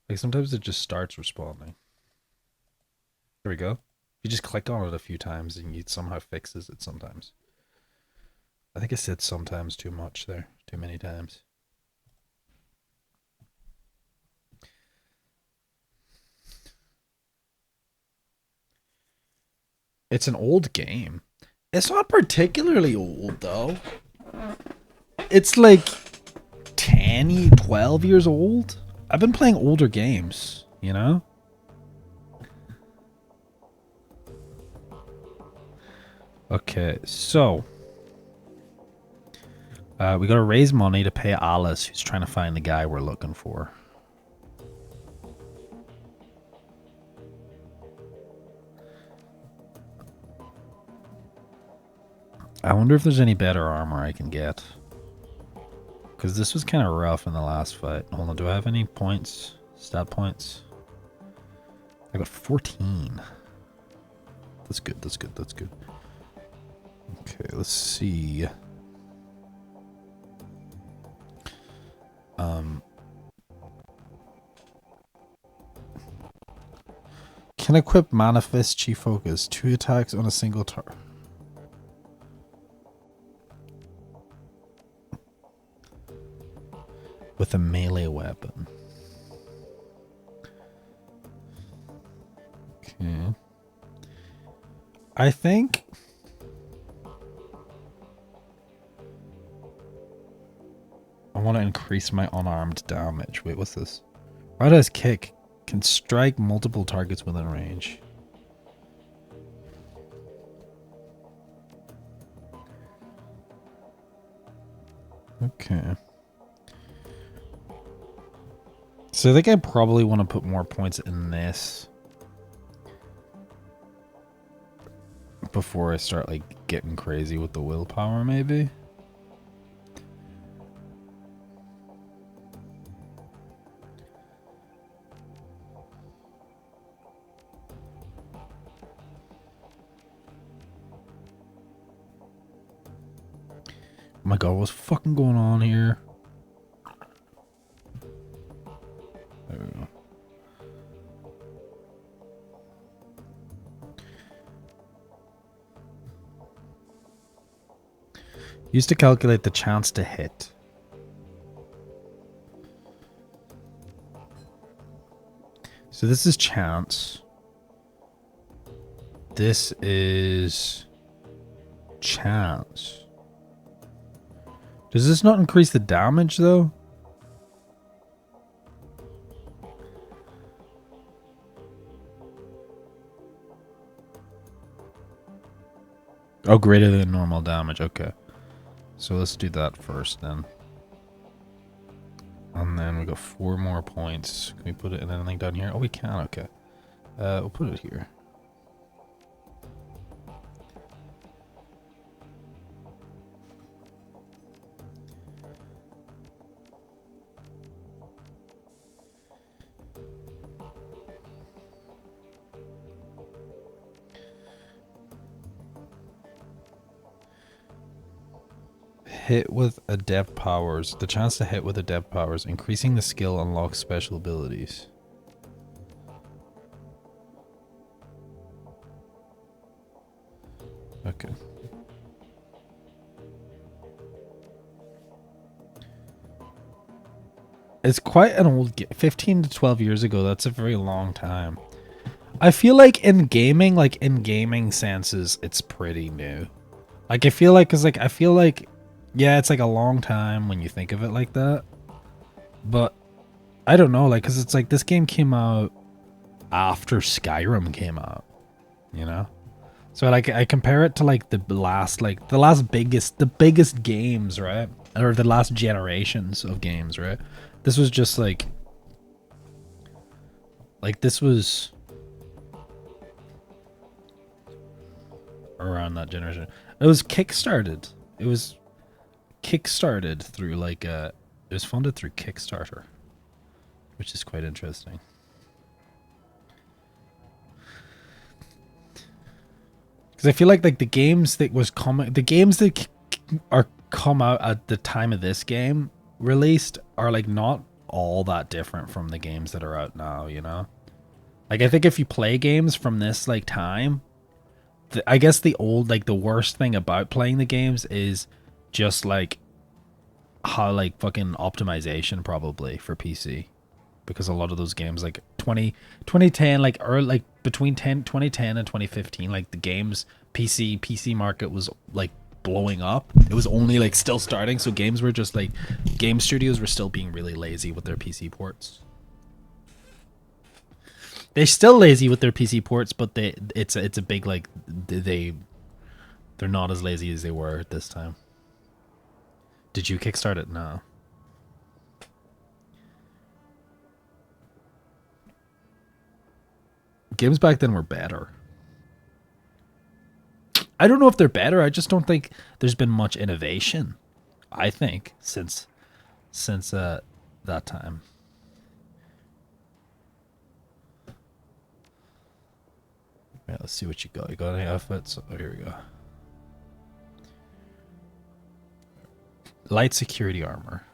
Like sometimes it just starts responding. There we go. You just click on it a few times and it somehow fixes it sometimes. I think I said sometimes too much there. Too many times. It's an old game. It's not particularly old though. It's like 10, 12 years old. I've been playing older games, you know? Okay, so we gotta raise money to pay Alice, who's trying to find the guy we're looking for. I wonder if there's any better armor I can get. Because this was kind of rough in the last fight. Hold on, do I have any points? Stat points? I got 14. That's good, that's good, that's good. Okay, let's see. Can equip Manifest Chi Focus. 2 attacks on a single target. With a melee weapon. Okay. I think I want to increase my unarmed damage. Wait, what's this? Rada's kick can strike multiple targets within range. Okay. So I think I probably want to put more points in this before I start like getting crazy with the willpower, maybe. Oh my god, what's fucking going on here? There we go. Used to calculate the chance to hit. So this is chance. This is chance. Does this not increase the damage though? Oh, greater than normal damage. Okay. So let's do that first then. And then we got 4 more points. Can we put it in anything down here? Oh, we can. Okay. We'll put it here. Hit with adept powers. The chance to hit with adept powers. Increasing the skill unlocks special abilities. Okay. It's quite an old game. 15 to 12 years ago. That's a very long time. I feel like in gaming senses, it's pretty new. Like, I feel like, yeah, it's like a long time when you think of it like that. But I don't know, like, because it's like this game came out after Skyrim came out, you know? So like I compare it to like the biggest games, right? Or the last generations of games, right? This was just like this was around that generation. It was kickstarted. It was kickstarted through like it was funded through Kickstarter, which is quite interesting. Because I feel like the games that was coming, the games that are come out at the time of this game released are like not all that different from the games that are out now, you know? Like, I think if you play games from this, like, time, I guess the worst thing about playing the games is just, like, how, like, fucking optimization probably for PC. Because a lot of those games, like, 2010, like, or, like, between 2010 and 2015, like, the games, PC market was, like, blowing up. It was only, like, still starting, so games were just, like, game studios were still being really lazy with their PC ports. They're still lazy with their PC ports, but it's a big, like, they're not as lazy as they were at this time. Did you kickstart it? No. Games back then were better. I don't know if they're better. I just don't think there's been much innovation. I think since that time. Yeah, let's see what you got. You got any outfits? Oh, here we go. Light security armor.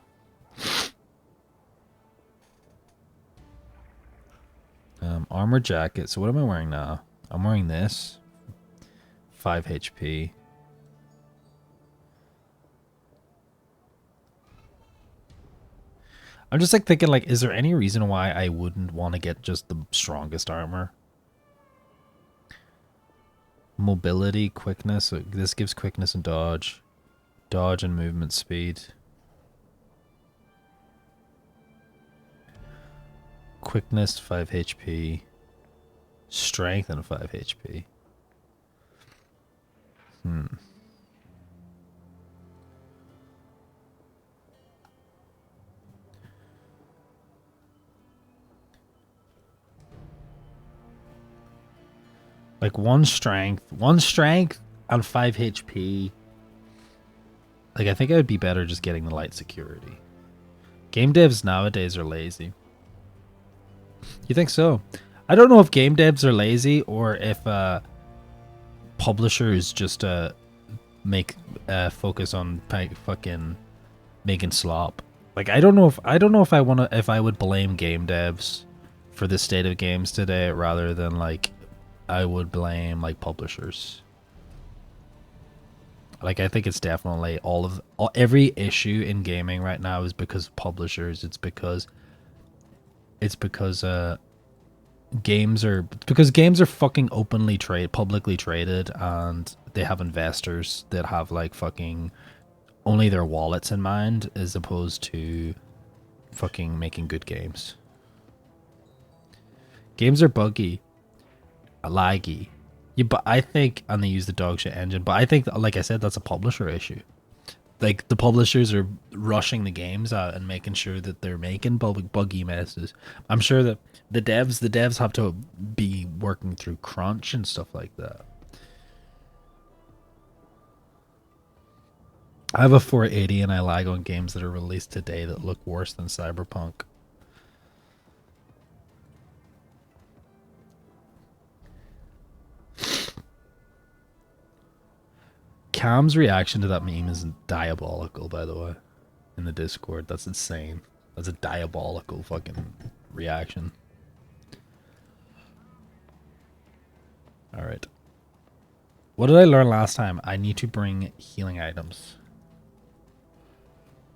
Armor jacket. So what am I wearing now? I'm wearing this. 5 HP. I'm just like thinking, like, is there any reason why I wouldn't want to get just the strongest armor? Mobility, quickness. So this gives quickness and dodge. Dodge and movement speed. Quickness, 5 HP. Strength and 5 HP. Like one strength and 5 HP. Like, I think I would be better just getting the light security. Game devs nowadays are lazy. You think so? I don't know if game devs are lazy or if publishers just make focus on fucking making slop. Like, I don't know if I would blame game devs for the state of games today rather than, like, I would blame, like, publishers. Like, I think it's definitely every issue in gaming right now is because of publishers. It's because games are fucking publicly traded, and they have investors that have, like, fucking only their wallets in mind as opposed to fucking making good games. Games are buggy, laggy. Yeah, but I think, and they use the dog shit engine, but I think, like I said, that's a publisher issue. Like, the publishers are rushing the games out and making sure that they're making buggy messes. I'm sure that the devs have to be working through crunch and stuff like that. I have a 480 and I lag on games that are released today that look worse than Cyberpunk. Cam's reaction to that meme is diabolical, by the way, in the Discord. That's insane. That's a diabolical fucking reaction. Alright. What did I learn last time? I need to bring healing items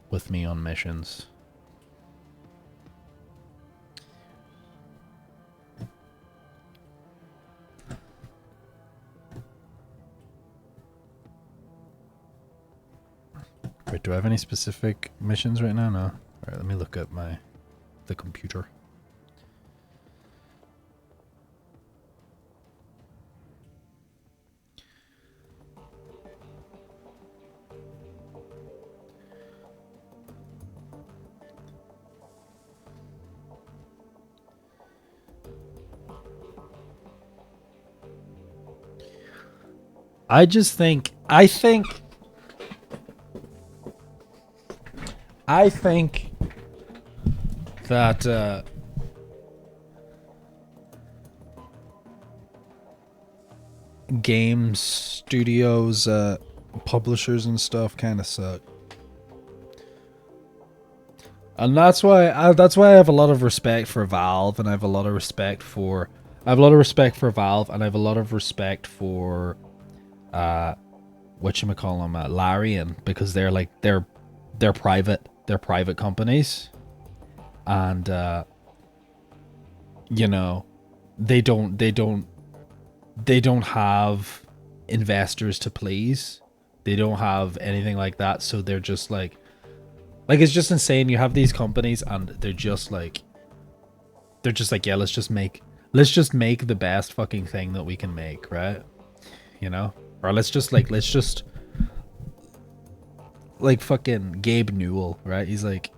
with me on missions. Wait, do I have any specific missions right now? No. Alright, let me look at the computer. I think that game studios, publishers and stuff kind of suck. And that's why I have a lot of respect for Valve, and I have a lot of respect for Valve, and I have a lot of respect for whatchamacallem, Larian, because they're private companies, and you know, they don't have investors to please. They don't have anything like that, so they're just like it's just insane. You have these companies and they're just like, yeah, let's just make the best fucking thing that we can make, right? You know? Or let's just like fucking Gabe Newell, right? He's like,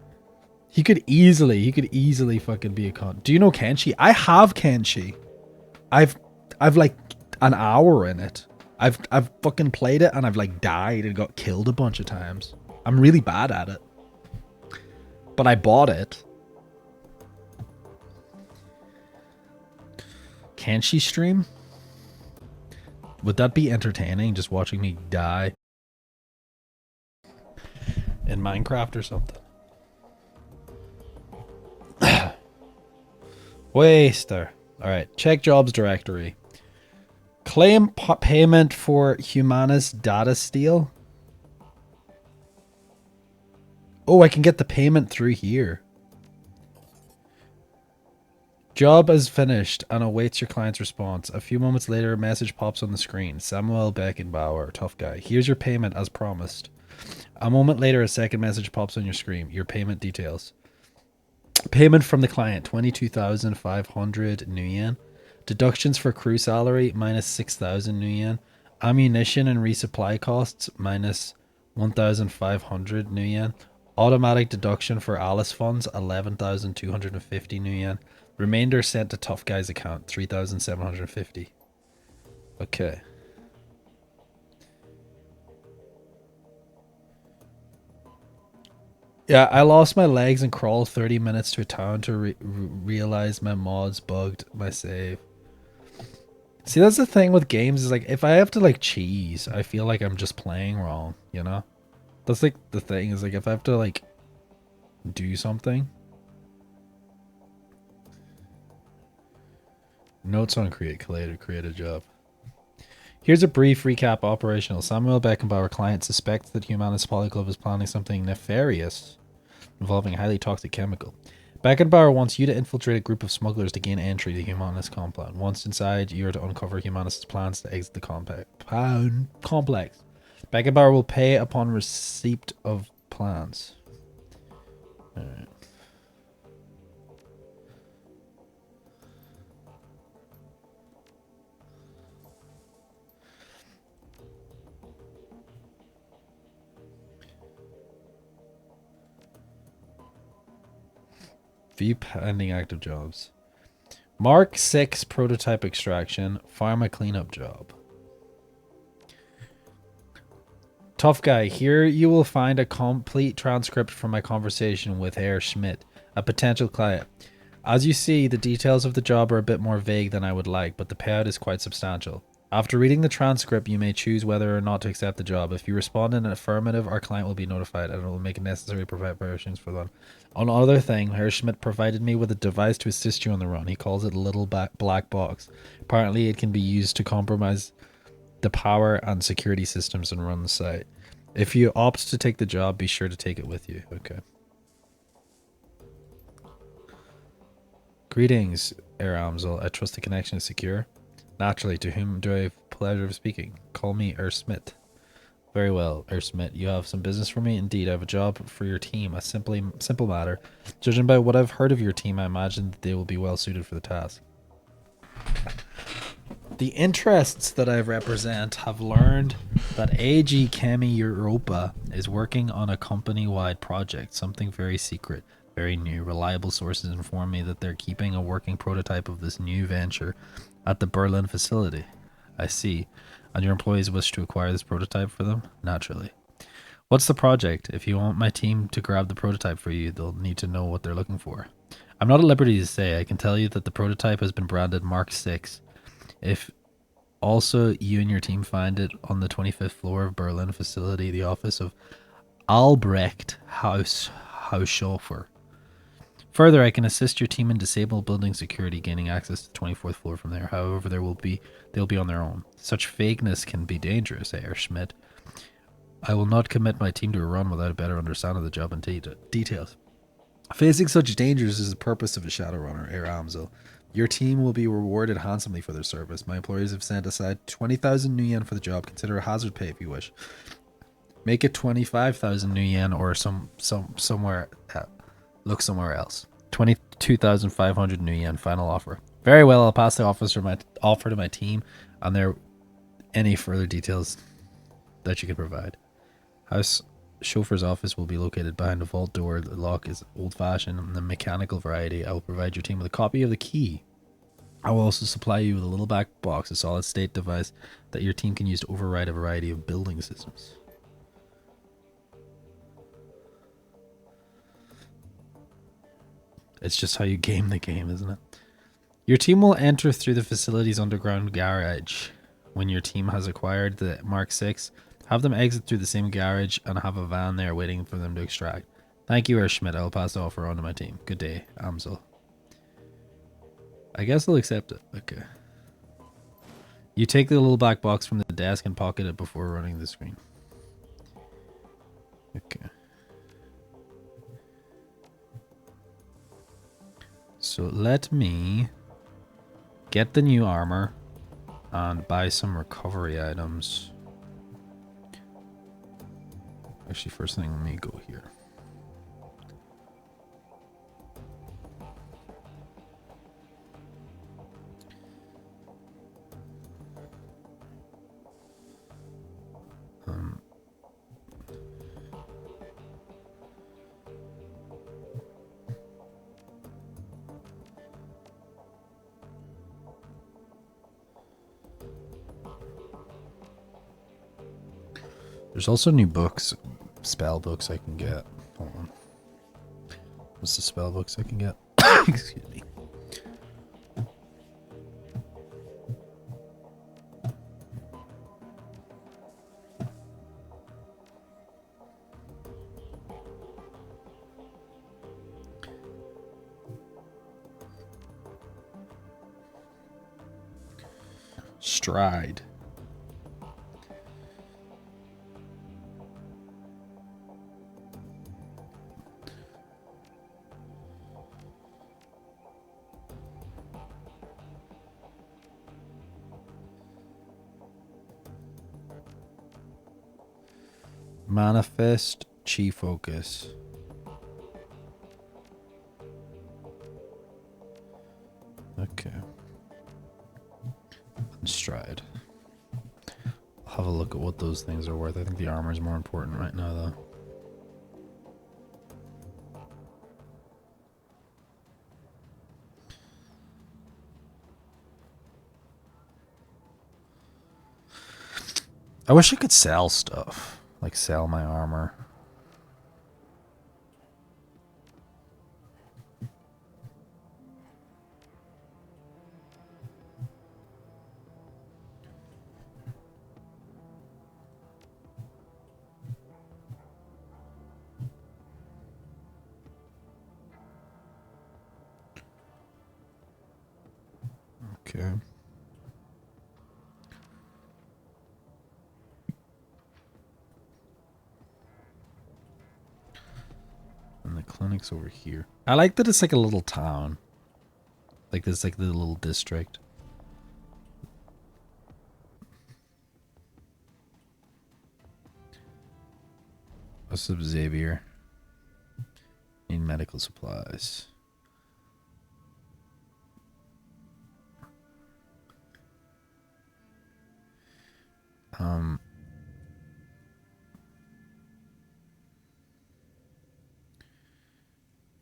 he could easily fucking be a con. Do you know Kenshi? I have Kenshi. I've like an hour in it. I've fucking played it and I've like died and got killed a bunch of times. I'm really bad at it. But I bought it. Kenshi stream? Would that be entertaining, just watching me die in Minecraft or something? Waster. Alright, check jobs directory. Claim payment for Humanus data steal. Oh, I can get the payment through here. Job is finished and awaits your client's response. A few moments later, a message pops on the screen. Samuel Beckenbauer, tough guy. Here's your payment as promised. A moment later, a second message pops on your screen. Your payment details. Payment from the client, 22,500 new yen. Deductions for crew salary, minus 6,000 new yen. Ammunition and resupply costs, minus 1,500 new yen. Automatic deduction for Alice funds, 11,250 new yen. Remainder sent to tough guy's account, 3,750. Okay. Yeah, I lost my legs and crawled 30 minutes to a town to realize my mods bugged my save. See, that's the thing with games, is like, if I have to like cheese, I feel like I'm just playing wrong, you know? That's like the thing, is like, if I have to like do something. Notes on create a job. Here's a brief recap operational. Samuel Beckenbauer, client, suspects that Humanus Polyclub is planning something nefarious involving a highly toxic chemical. Beckenbauer wants you to infiltrate a group of smugglers to gain entry to Humanus compound. Once inside, you are to uncover Humanus' plans to exit the complex. Beckenbauer will pay upon receipt of plans. Alright. View pending active jobs. Mark 6 prototype extraction. Pharma cleanup job. Tough guy, here you will find a complete transcript from my conversation with Herr Schmidt, a potential client. As you see, the details of the job are a bit more vague than I would like, but the payout is quite substantial. After reading the transcript, you may choose whether or not to accept the job. If you respond in an affirmative, our client will be notified and it will make it necessary to provide preparations for them. On other thing, Herr Schmidt provided me with a device to assist you on the run. He calls it a little black box. Apparently, it can be used to compromise the power and security systems and run the site. If you opt to take the job, be sure to take it with you. Okay. Greetings, Air Amsel. I trust the connection is secure. Naturally, to whom do I have the pleasure of speaking? Call me Smith. Very well, Smith. You have some business for me? Indeed, I have a job for your team. A simple matter. Judging by what I've heard of your team, I imagine that they will be well suited for the task. The interests that I represent have learned that AG Chemi Europa is working on a company-wide project, something very secret, very new. Reliable sources inform me that they're keeping a working prototype of this new venture at the Berlin facility. I see. And your employees wish to acquire this prototype for them? Naturally. What's the project? If you want my team to grab the prototype for you, they'll need to know what they're looking for. I'm not at liberty to say. I can tell you that the prototype has been branded Mark 6. If also you and your team find it on the 25th floor of Berlin facility, the office of Albrecht Haushofer. Further, I can assist your team in disable building security, gaining access to the 24th floor from there. However, they'll be on their own. Such vagueness can be dangerous, Herr Schmidt. I will not commit my team to a run without a better understanding of the job and details. Facing such dangers is the purpose of a Shadowrunner, Herr Amsel. Your team will be rewarded handsomely for their service. My employers have set aside 20,000 new yen for the job. Consider a hazard pay if you wish. Make it 25,000 new yen or somewhere. Look somewhere else. 22,500 new yen final offer. Very well, I'll pass the offer to my team on there any further details that you can provide. House chauffeur's office will be located behind a vault door. The lock is old-fashioned and the mechanical variety. I will provide your team with a copy of the key. I will also supply you with a little back box, a solid-state device that your team can use to override a variety of building systems. It's just how you game the game, isn't it? Your team will enter through the facility's underground garage. When your team has acquired the Mark 6, have them exit through the same garage and have a van there waiting for them to extract. Thank you, Herr Schmidt. I will pass the offer on to my team. Good day, Amsel. I guess I'll accept it. Okay. You take the little black box from the desk and pocket it before running the screen. Okay. So let me get the new armor and buy some recovery items. Actually, first thing, let me go here. There's also new books, spell books I can get. Hold on. What's the spell books I can get? Excuse me. Stride. Manifest, chi focus. Okay. And stride. I'll have a look at what those things are worth. I think the armor is more important right now, though. I wish I could sell stuff. Like sell my armor. Okay. And the clinic's over here. I like that it's like a little town. Like this, like the little district. What's up, Xavier? Need medical supplies.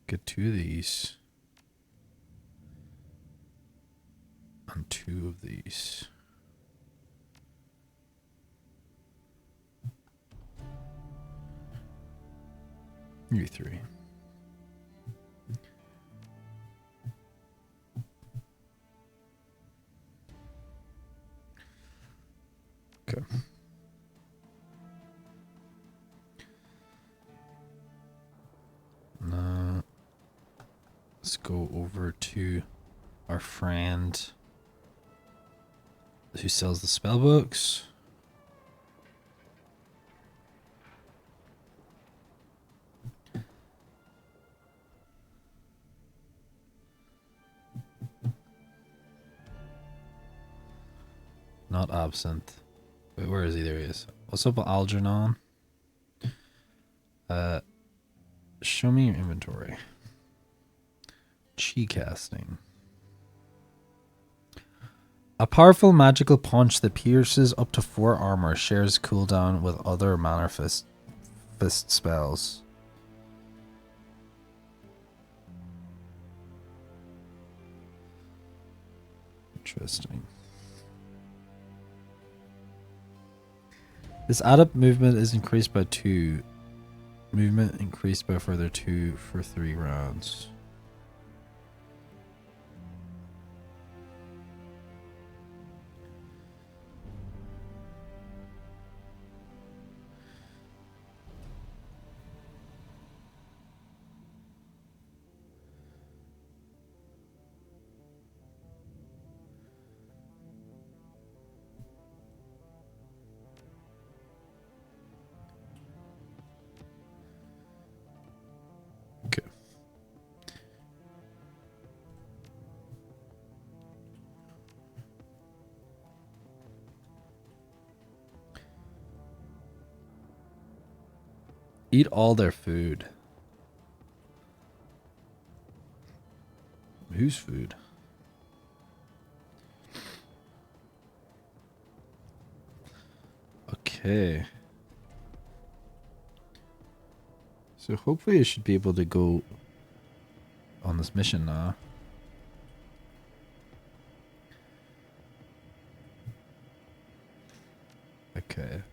Get 2 of these. And 2 of these. Maybe 3. Okay. Let's go over to our friend who sells the spell books. Not absinthe. Wait, where is he? There he is. What's up, Algernon? Show me your inventory. Chi casting. A powerful magical punch that pierces up to 4 armor shares cooldown with other mana fist spells. Interesting. This adept movement is increased by 2. Movement increased by a further 2 for 3 rounds. Okay. Eat all their food. Whose food? Okay. So hopefully I should be able to go on this mission now. Okay.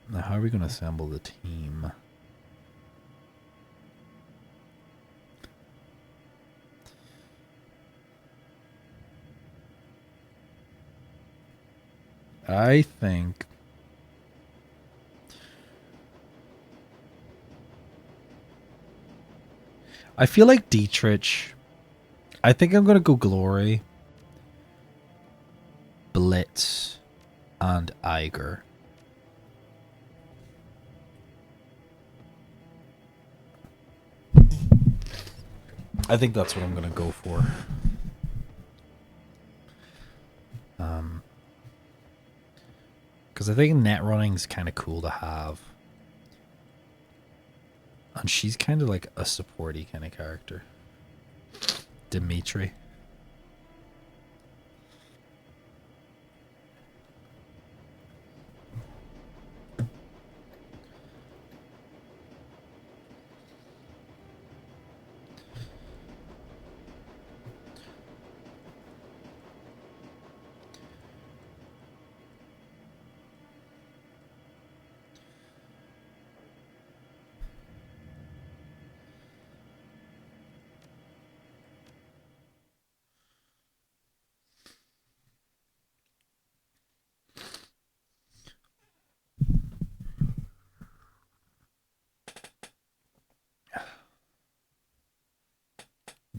Now how are we going to assemble the team? I think I feel like Dietrich. I think I'm gonna go Glory, Blitz, and Iger. I think that's what I'm gonna go for. Because I think net running's kind of cool to have. And she's kind of like a supporty kind of character. Dimitri.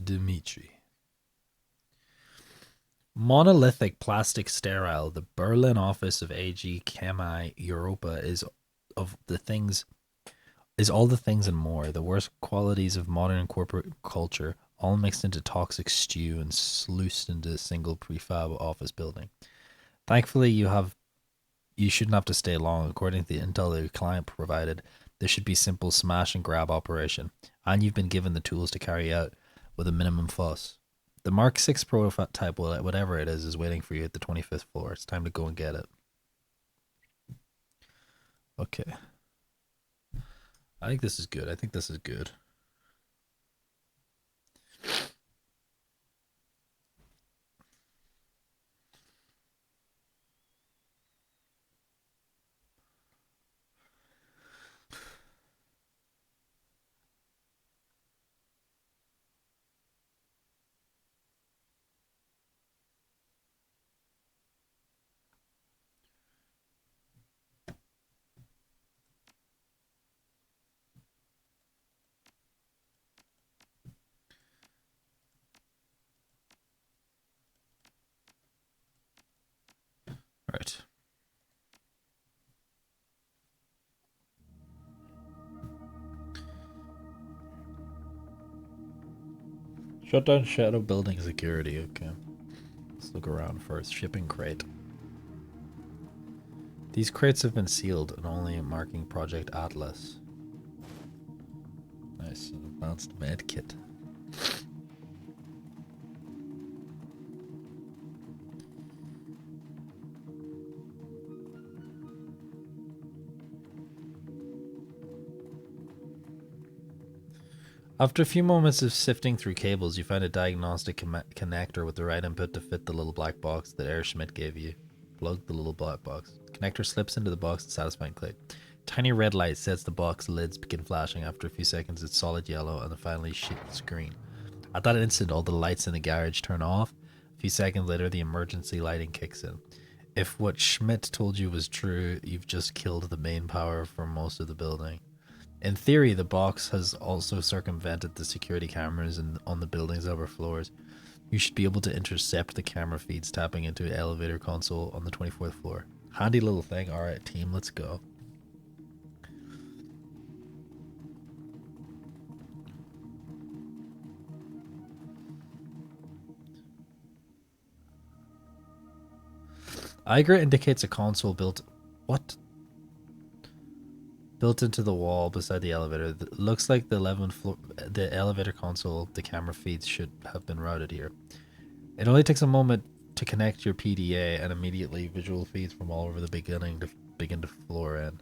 Dimitri. Monolithic plastic sterile. The Berlin office of AG Chemi Europa is of the things is all the things and more. The worst qualities of modern corporate culture, all mixed into toxic stew and sluiced into a single prefab office building. Thankfully, you shouldn't have to stay long. According to the intel the client provided, this should be simple smash and grab operation, and you've been given the tools to carry out with a minimum fuss. The Mark 6 prototype, whatever it is waiting for you at the 25th floor. It's time to go and get it. Okay. I think this is good. I think this is good. Shut down shadow building security. Okay. Let's look around first. Shipping crate. These crates have been sealed and only marking Project Atlas. Nice. An advanced med kit. After a few moments of sifting through cables, you find a diagnostic connector with the right input to fit the little black box that Air Schmidt gave you. Plug the little black box. The connector slips into the box with satisfying click. Tiny red light sets the box lids begin flashing. After a few seconds, it's solid yellow and then finally shifts green. At that instant, all the lights in the garage turn off. A few seconds later, the emergency lighting kicks in. If what Schmidt told you was true, you've just killed the main power for most of the building. In theory, the box has also circumvented the security cameras on the building's upper floors. You should be able to intercept the camera feeds tapping into an elevator console on the 24th floor. Handy little thing. Alright, team, let's go. Iger indicates a console built... What? Built into the wall beside the elevator. It looks like the 11th floor, the elevator console, the camera feeds should have been routed here. It only takes a moment to connect your PDA and immediately visual feeds from all over the beginning to begin to floor in.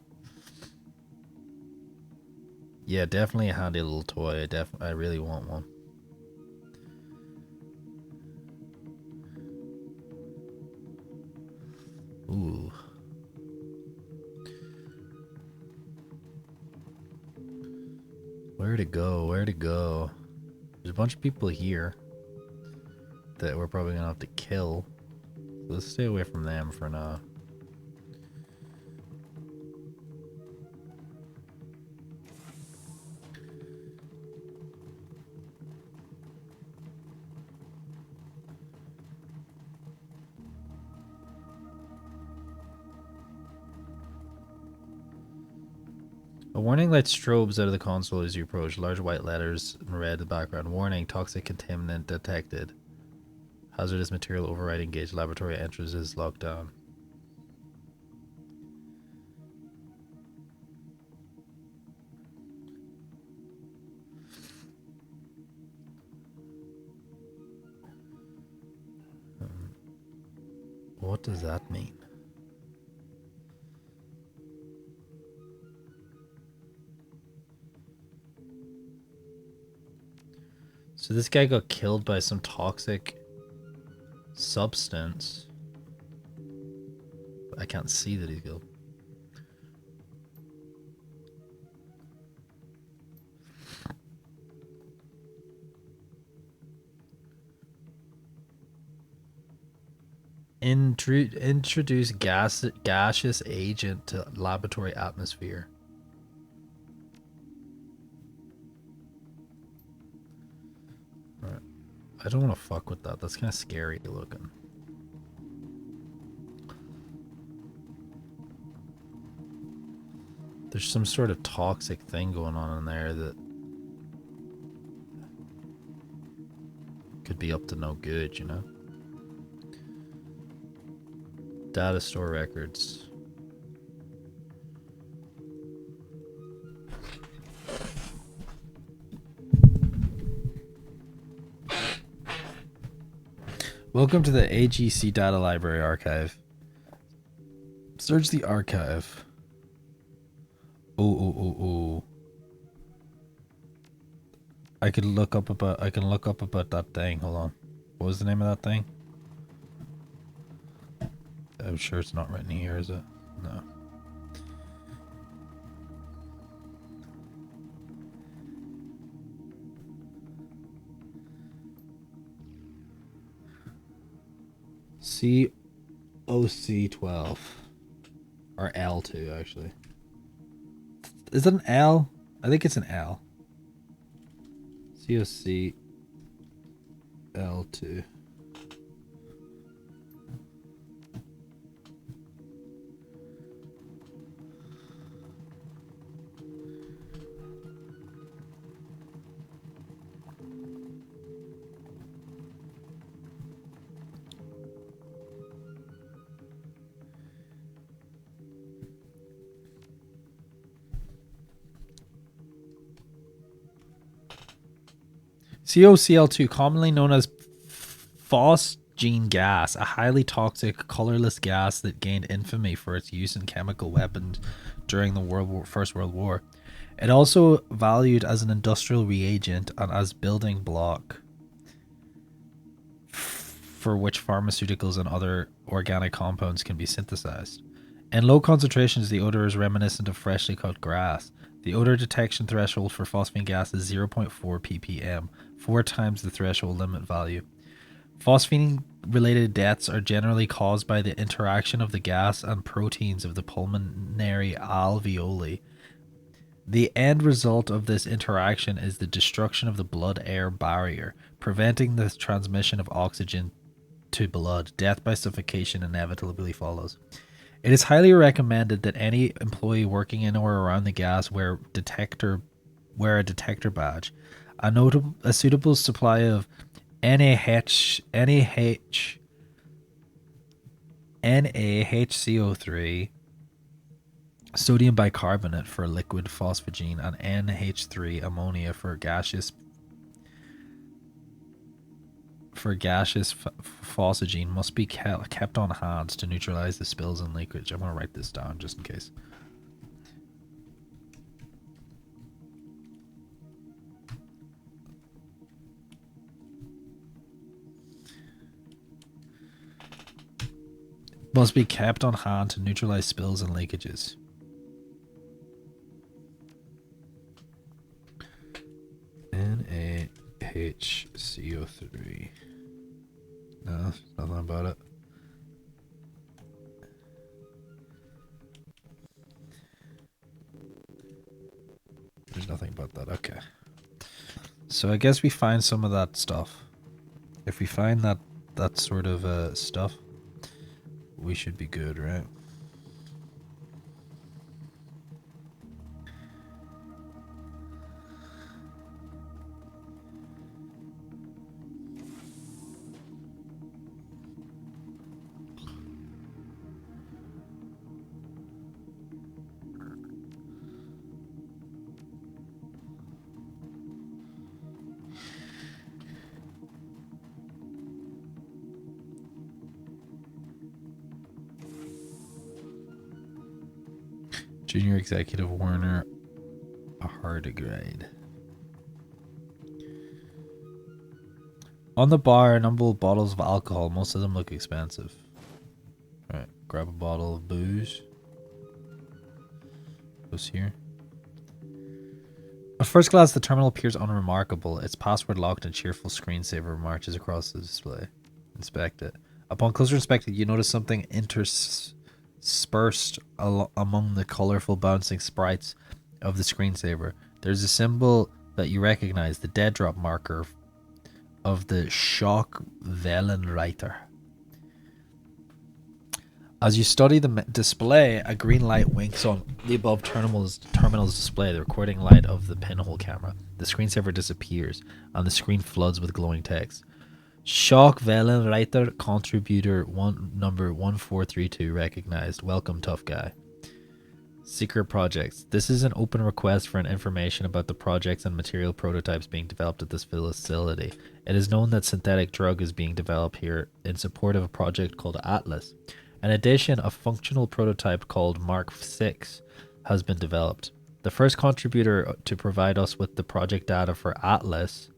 Yeah, definitely a handy little toy. I really want one. Ooh. Where to go? Where to go? There's a bunch of people here that we're probably gonna have to kill. So let's stay away from them for now. A warning light strobes out of the console as you approach. Large white letters in red in the background. Warning, toxic contaminant detected. Hazardous material overriding gauge. Laboratory entrance is locked down. What does that mean? So this guy got killed by some toxic substance. I can't see that he's killed. Introduce gaseous agent to laboratory atmosphere. Right. I don't want to fuck with that. That's kind of scary looking. There's some sort of toxic thing going on in there that could be up to no good, you know? Data store records. Welcome to the AGC Data Library Archive. Search the archive. Oh. I can look up about that thing. Hold on. What was the name of that thing? I'm sure it's not written here, is it? No. COC12. Or L2, actually. Is it an L? I think it's an L. COC L2. COCl2, commonly known as phosgene gas, a highly toxic, colorless gas that gained infamy for its use in chemical weapons during the First World War. It also valued as an industrial reagent and as building block for which pharmaceuticals and other organic compounds can be synthesized. In low concentrations, the odor is reminiscent of freshly cut grass. The odor detection threshold for phosphine gas is 0.4 ppm, 4 times the threshold limit value. Phosphine-related deaths are generally caused by the interaction of the gas and proteins of the pulmonary alveoli. The end result of this interaction is the destruction of the blood-air barrier, preventing the transmission of oxygen to blood. Death by suffocation inevitably follows. It is highly recommended that any employee working in or around the gas wear a detector badge. A suitable supply of NaHCO3, sodium bicarbonate for liquid phosphogene, and NH3 ammonia for gaseous phosphogene must be kept on hand to neutralize the spills and leakage. I'm going to write this down just in case. Must be kept on hand to neutralize spills and leakages. NaHCO3. No, nothing about it. There's nothing about that. Okay. So I guess we find some of that stuff. If we find that sort of stuff, we should be good, right? Junior Executive Warner, a Hardigrade. On the bar, a number of bottles of alcohol. Most of them look expensive. Alright, grab a bottle of booze. Goes here. At first glance, the terminal appears unremarkable. Its password locked and cheerful screensaver marches across the display. Inspect it. Upon closer inspection, you notice something interspersed among the colorful bouncing sprites of the screensaver. There's a symbol that you recognize, the dead drop marker of the Shock Wellenreiter. As you study the display, a green light winks on the above terminal's display, the recording light of the pinhole camera. The screensaver disappears, and the screen floods with glowing text. Shock Wellenreiter contributor number 1432 recognized. Welcome, tough guy. Secret projects. This is an open request for information about the projects and material prototypes being developed at this facility. It is known that synthetic drug is being developed here in support of a project called Atlas. In addition, a functional prototype called Mark 6 has been developed. The first contributor to provide us with the project data for Atlas,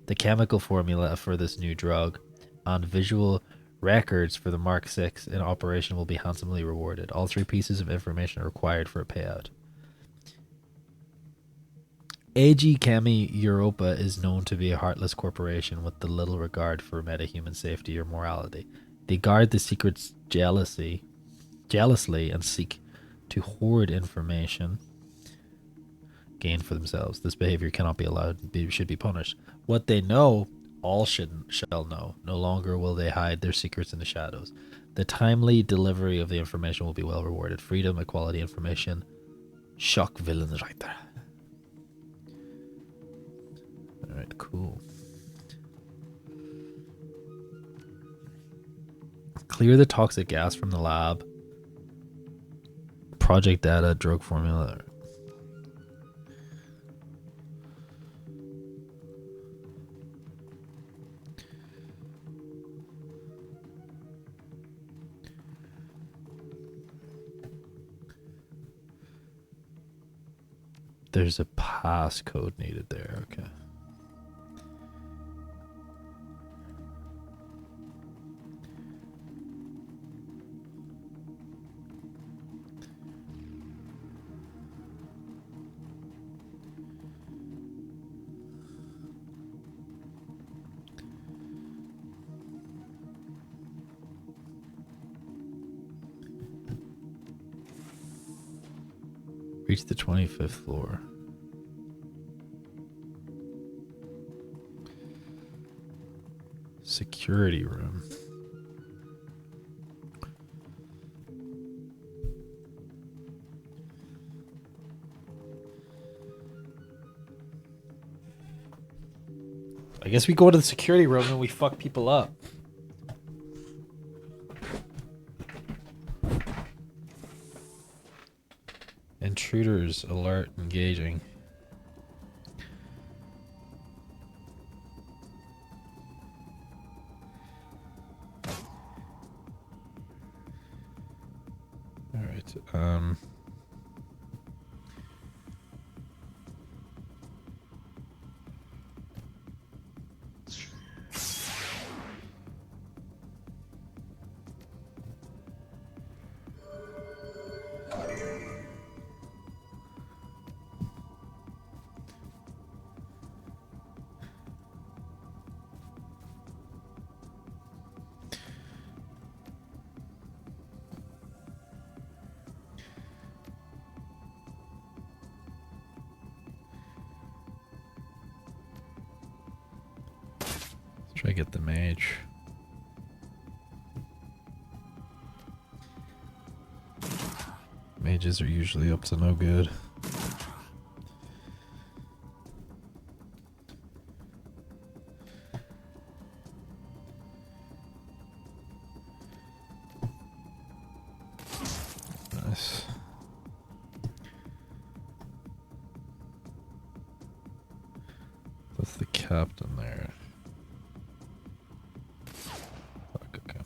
the chemical formula for this new drug, and visual records for the Mark 6 in operation will be handsomely rewarded. All three pieces of information are required for a payout. AG Chemi Europa is known to be a heartless corporation with little regard for metahuman safety or morality. They guard the secrets jealously and seek to hoard information gained for themselves. This behavior cannot be allowed, should be punished. What they know, all shall know. No longer will they hide their secrets in the shadows. The timely delivery of the information will be well rewarded. Freedom, equality, information. Shock Wellenreiter. Alright, cool. Clear the toxic gas from the lab. Project data, drug formula. There's a passcode needed there. Okay. Reach the 25th floor. Security room. I guess we go to the security room and we fuck people up. Intruders alert, engaging. All right. Try to get the mage. Mages are usually up to no good. Nice. That's the captain there. Fuck, okay.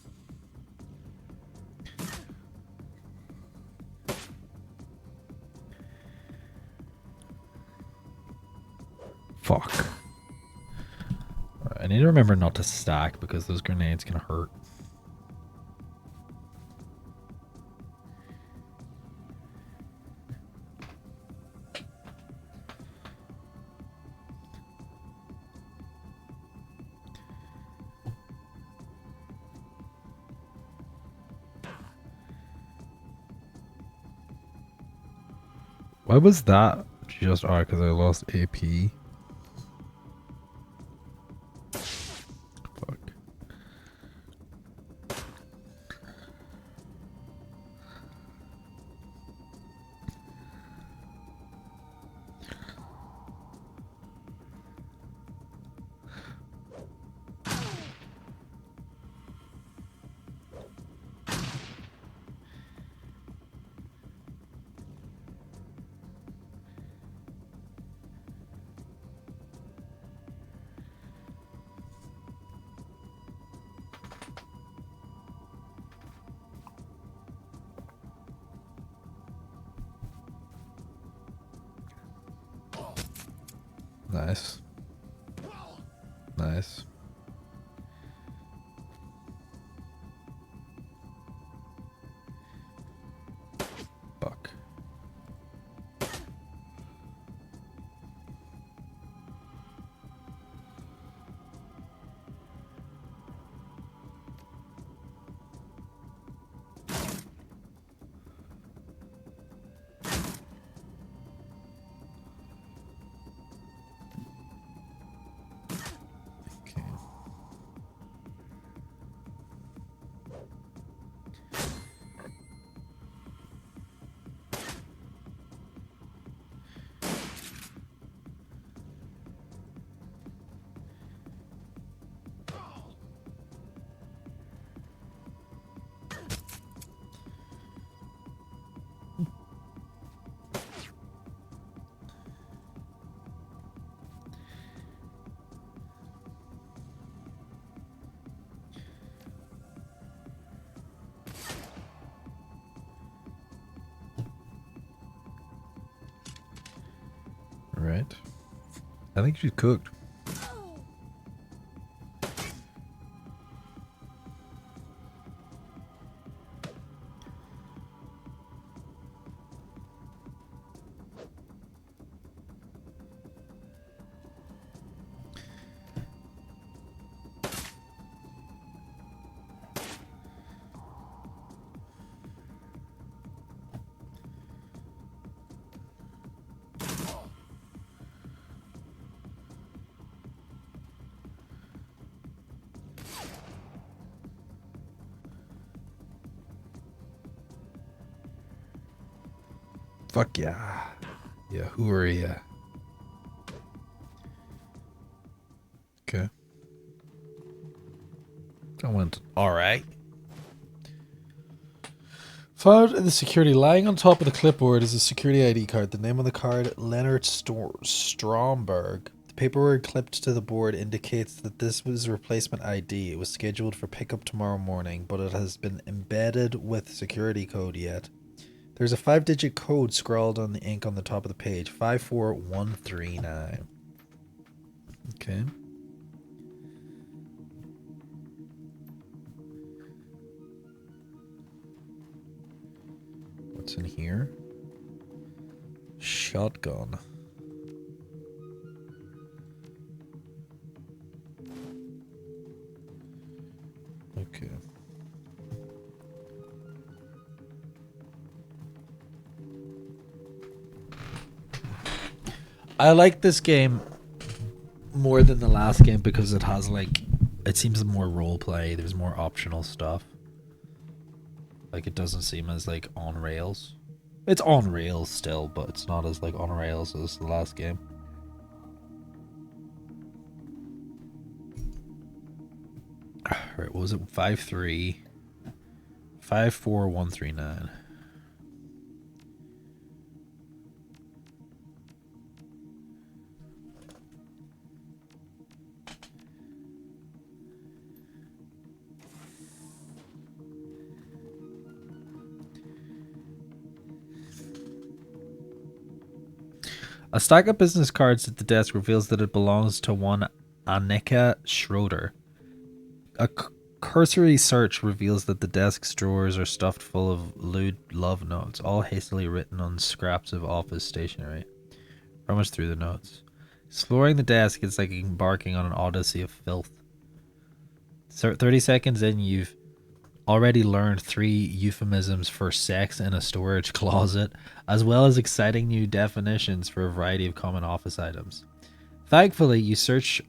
Fuck. Alright, I need to remember not to stack because those grenades can hurt. Why was that just alright? Because I lost AP. Fuck. Nice. Nice. Fuck. Okay, I think she's cooked. Fuck yeah. Yeah, who are you? Okay. I went, alright. Found in the security, lying on top of the clipboard is a security ID card. The name on the card, Leonard Stromberg. The paperwork clipped to the board indicates that this was a replacement ID. It was scheduled for pickup tomorrow morning, but it has been embedded with security code yet. There's a 5-digit code scrawled on the ink on the top of the page. 54139. Okay. What's in here? Shotgun. Okay. I like this game more than the last game because it has like, it seems more role play. There's more optional stuff. Like it doesn't seem as like on rails. It's on rails still, but it's not as like on rails as the last game. Alright, what was it? 54139. A stack of business cards at the desk reveals that it belongs to one Annika Schroeder. A cursory search reveals that the desk's drawers are stuffed full of lewd love notes, all hastily written on scraps of office stationery. Rummage through the notes. Exploring the desk is like embarking on an odyssey of filth. 30 seconds in, you've already learned 3 euphemisms for sex in a storage closet, as well as exciting new definitions for a variety of common office items. Thankfully, you search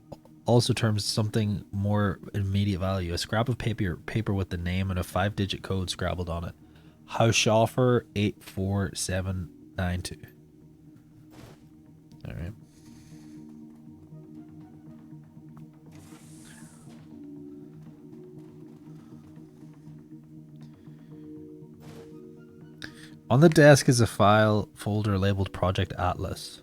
also terms something more immediate value. A scrap of paper with the name and a 5-digit code scrabbled on it. Haushofer 84792. Alright. On the desk is a file folder labeled Project Atlas.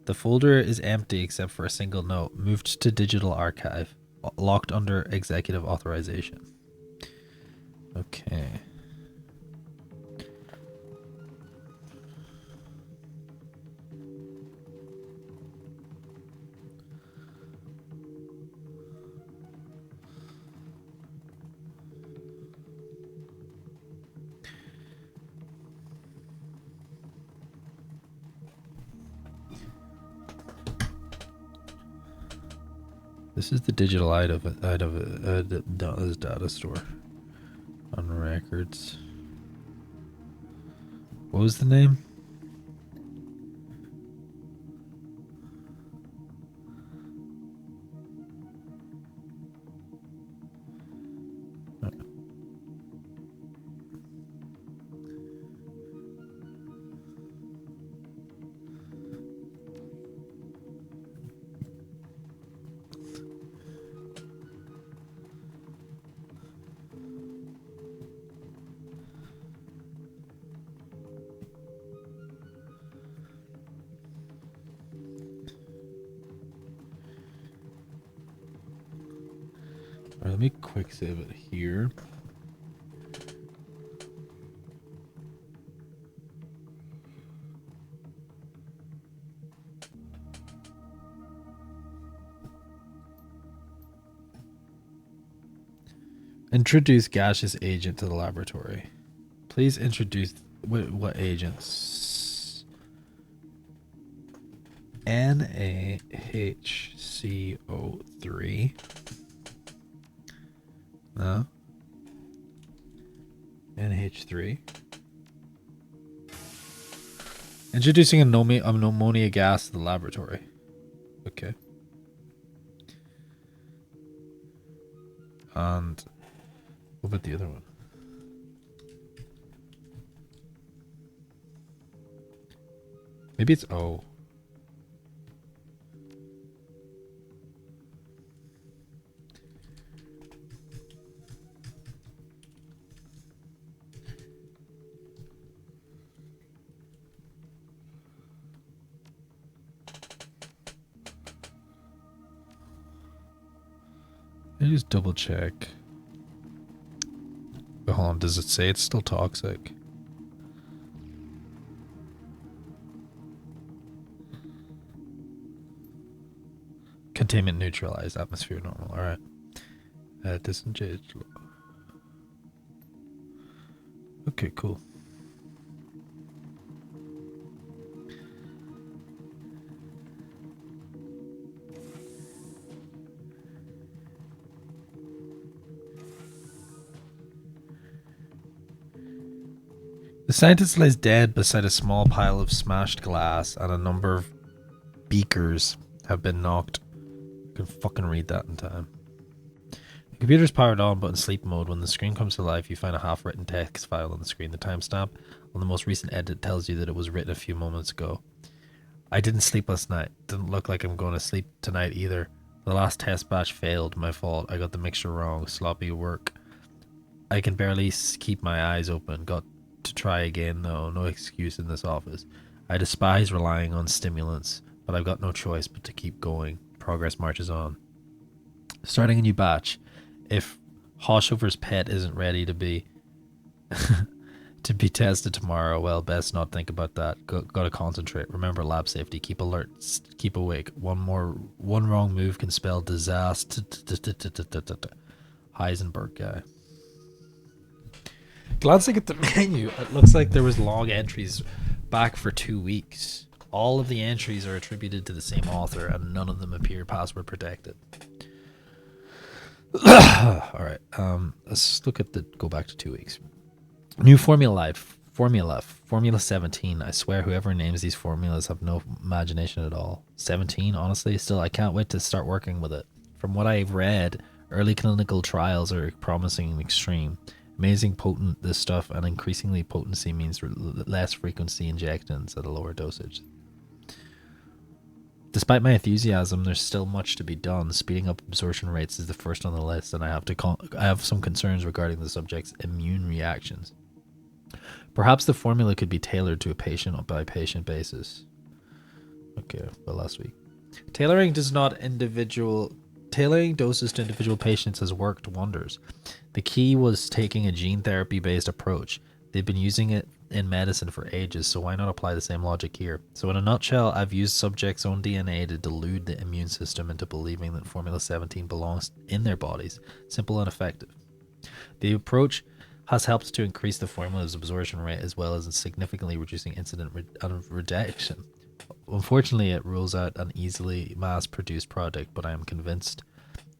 The folder is empty except for a single note, moved to digital archive, locked under executive authorization. Okay. This is the digital data store on records. What was the name? Alright, let me quick save it here. Introduce gaseous agent to the laboratory. Please introduce what agents? NaHCO3. No. NH3. Introducing a ammonia gas to the laboratory. Okay. And what about the other one? Maybe it's O. Let me just double check. But hold on, does it say it's still toxic? Containment neutralized, atmosphere normal. Alright. Disengage. Okay, cool. The scientist lies dead beside a small pile of smashed glass, and a number of beakers have been knocked. I can fucking read that in time. The computer's powered on, but in sleep mode. When the screen comes to life, you find a half-written text file on the screen. The timestamp on the most recent edit tells you that it was written a few moments ago. I didn't sleep last night. Didn't look like I'm going to sleep tonight either. The last test batch failed. My fault. I got the mixture wrong. Sloppy work. I can barely keep my eyes open. Got to try again though. No excuse in this office. I despise relying on stimulants, but I've got no choice but to keep going. Progress marches on. Starting a new batch. If Hoshover's pet isn't ready to be to be tested tomorrow, well, best not think about that. Gotta concentrate. Remember lab safety. Keep alert. Keep awake. One wrong move can spell disaster. Heisenberg guy. Glancing at the menu, it looks like there was long entries back for 2 weeks. All of the entries are attributed to the same author, and none of them appear password protected. Alright, let's look at go back to 2 weeks. New Formula 17. I swear whoever names these formulas have no imagination at all. 17, honestly, still I can't wait to start working with it. From what I've read, early clinical trials are promising and extreme. Amazing potent this stuff, and increasingly potency means less frequency injections at a lower dosage. Despite my enthusiasm, there's still much to be done. Speeding up absorption rates is the first on the list, and I have some concerns regarding the subject's immune reactions. Perhaps the formula could be tailored to a patient-by-patient basis. Okay, well, last week. Tailoring doses to individual patients has worked wonders. The key was taking a gene therapy-based approach. They've been using it in medicine for ages, so why not apply the same logic here? So in a nutshell, I've used subjects' own DNA to delude the immune system into believing that Formula 17 belongs in their bodies. Simple and effective. The approach has helped to increase the formula's absorption rate as well as in significantly reducing incident rejection. Unfortunately, it rules out an easily mass-produced product, but I am convinced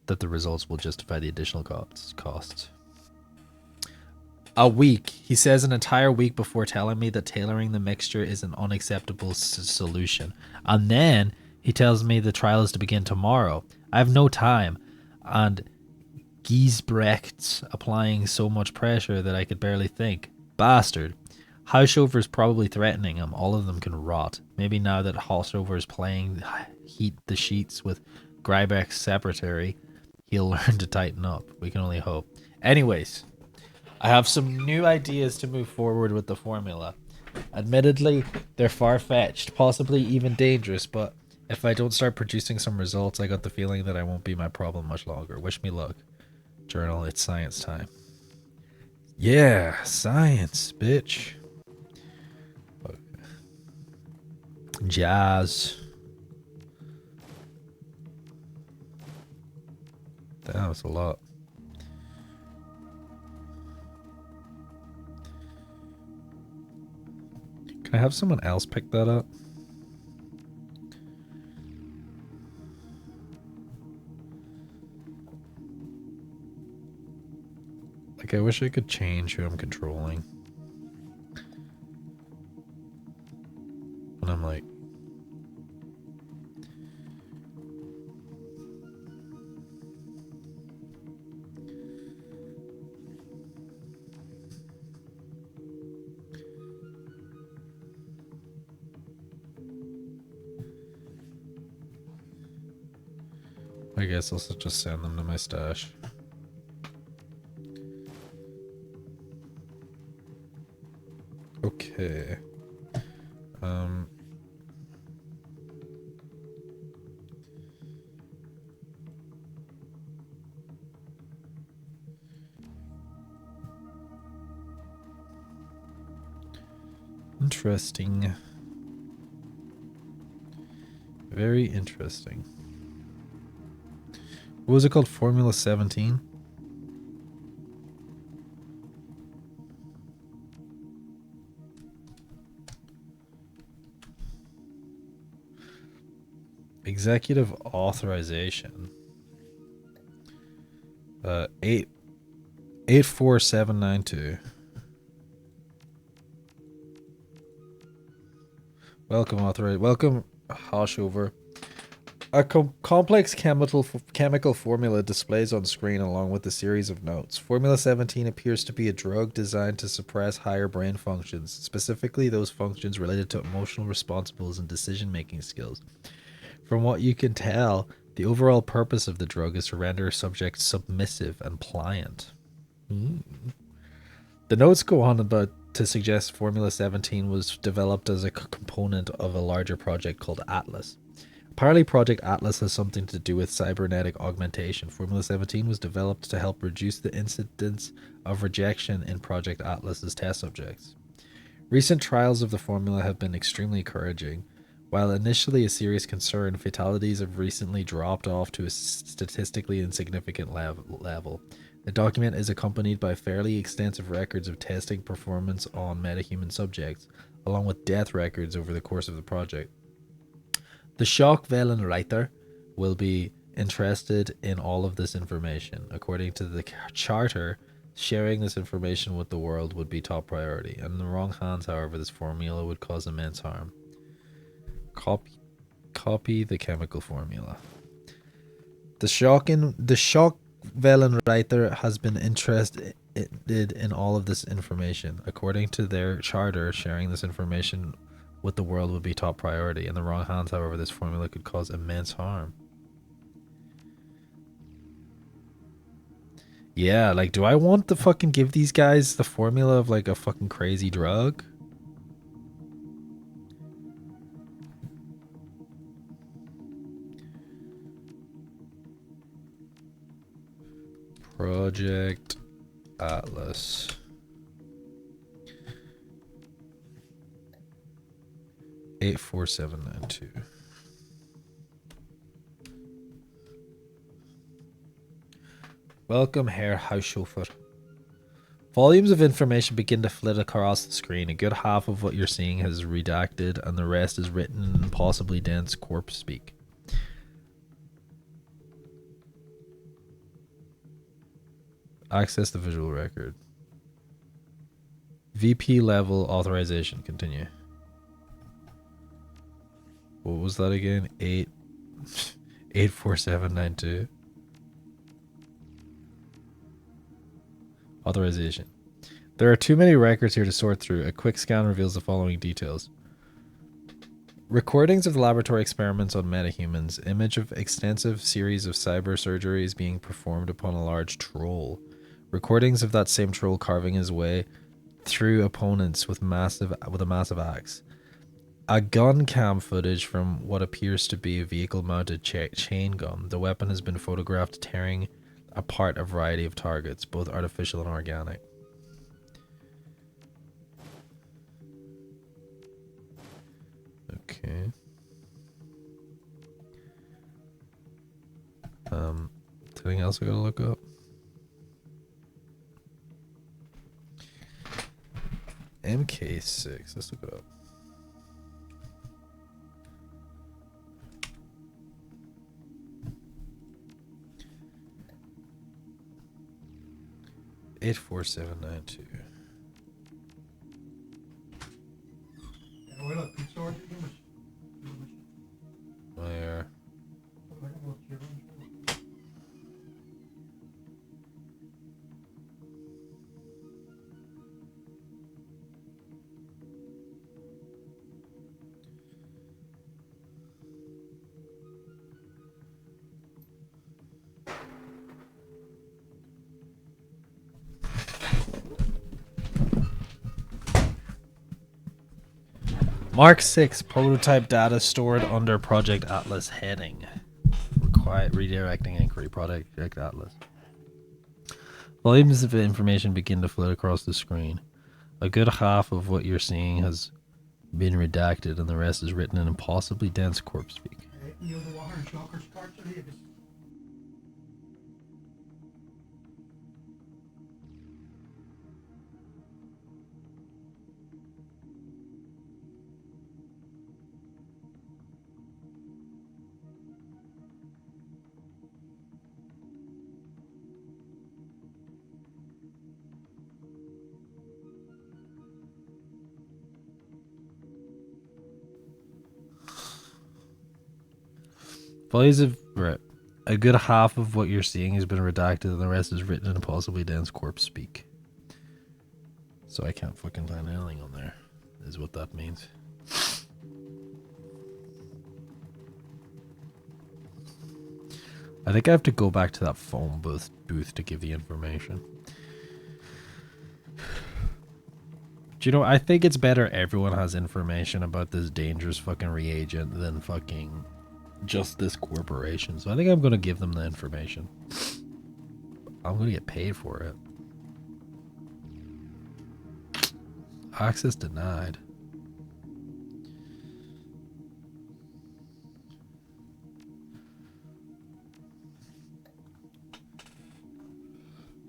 that the results will justify the additional costs. A week. He says an entire week before telling me that tailoring the mixture is an unacceptable solution. And then he tells me the trial is to begin tomorrow. I have no time. And Giesbrecht's applying so much pressure that I could barely think. Bastard. Haushover's probably threatening him. All of them can rot. Maybe now that Haushover is playing heat the sheets with Greibeck's secretary, he'll learn to tighten up. We can only hope. Anyways, I have some new ideas to move forward with the formula. Admittedly, they're far-fetched, possibly even dangerous, but if I don't start producing some results, I got the feeling that I won't be my problem much longer. Wish me luck. Journal, it's science time. Yeah, science, bitch. Okay. Jazz. Damn, that's a lot. I have someone else pick that up? Like, I wish I could change who I'm controlling. And I'm like... I guess I'll just send them to my stash. Okay. Interesting. Very interesting. What was it called? Formula 17? Executive authorization. 84792. Welcome, welcome, Hoshover. A complex chemical formula displays on screen along with a series of notes. Formula 17 appears to be a drug designed to suppress higher brain functions, specifically those functions related to emotional responsibles and decision-making skills. From what you can tell, the overall purpose of the drug is to render subjects submissive and pliant. The notes go on to suggest Formula 17 was developed as a component of a larger project called Atlas. Apparently, Project Atlas has something to do with cybernetic augmentation. Formula 17 was developed to help reduce the incidence of rejection in Project Atlas's test subjects. Recent trials of the formula have been extremely encouraging. While initially a serious concern, fatalities have recently dropped off to a statistically insignificant level. The document is accompanied by fairly extensive records of testing performance on metahuman subjects, along with death records over the course of the project. The Schockwellenreiter will be interested in all of this information. According to the charter, sharing this information with the world would be top priority. In the wrong hands, however, this formula would cause immense harm. Copy the chemical formula. The Schockwellenreiter has been interested in all of this information. According to their charter, sharing this information with the world would be top priority. In the wrong hands, however, this formula could cause immense harm. Yeah, like, do I want to fucking give these guys the formula of like a fucking crazy drug? Project Atlas. $84792. Welcome, Herr Haushofer. Volumes of information begin to flit across the screen. A good half of what you're seeing is redacted, and the rest is written in possibly dense corpse speak. Access the visual record. VP level authorization. Continue. What was that again? 84792. Authorization. There are too many records here to sort through. A quick scan reveals the following details. Recordings of the laboratory experiments on metahumans. Image of extensive series of cyber surgeries being performed upon a large troll. Recordings of that same troll carving his way through opponents with a massive axe. A gun cam footage from what appears to be a vehicle-mounted chain gun. The weapon has been photographed tearing apart a variety of targets, both artificial and organic. Okay. Anything else I gotta look up? MK6. Let's look it up. 84792. Where? Mark 6 prototype data stored under Project Atlas heading. Required redirecting inquiry Project Atlas. Volumes of information begin to float across the screen. A good half of what you're seeing has been redacted and the rest is written in impossibly dense corpse speak. Volumes of right. A good half of what you're seeing has been redacted and the rest is written in impossibly dense corpse speak. So I can't fucking find anything on there, is what that means. I think I have to go back to that phone booth to give the information. Do you know, I think it's better everyone has information about this dangerous fucking reagent than fucking just this corporation. So I think I'm going to give them the information. I'm going to get paid for it. Access denied.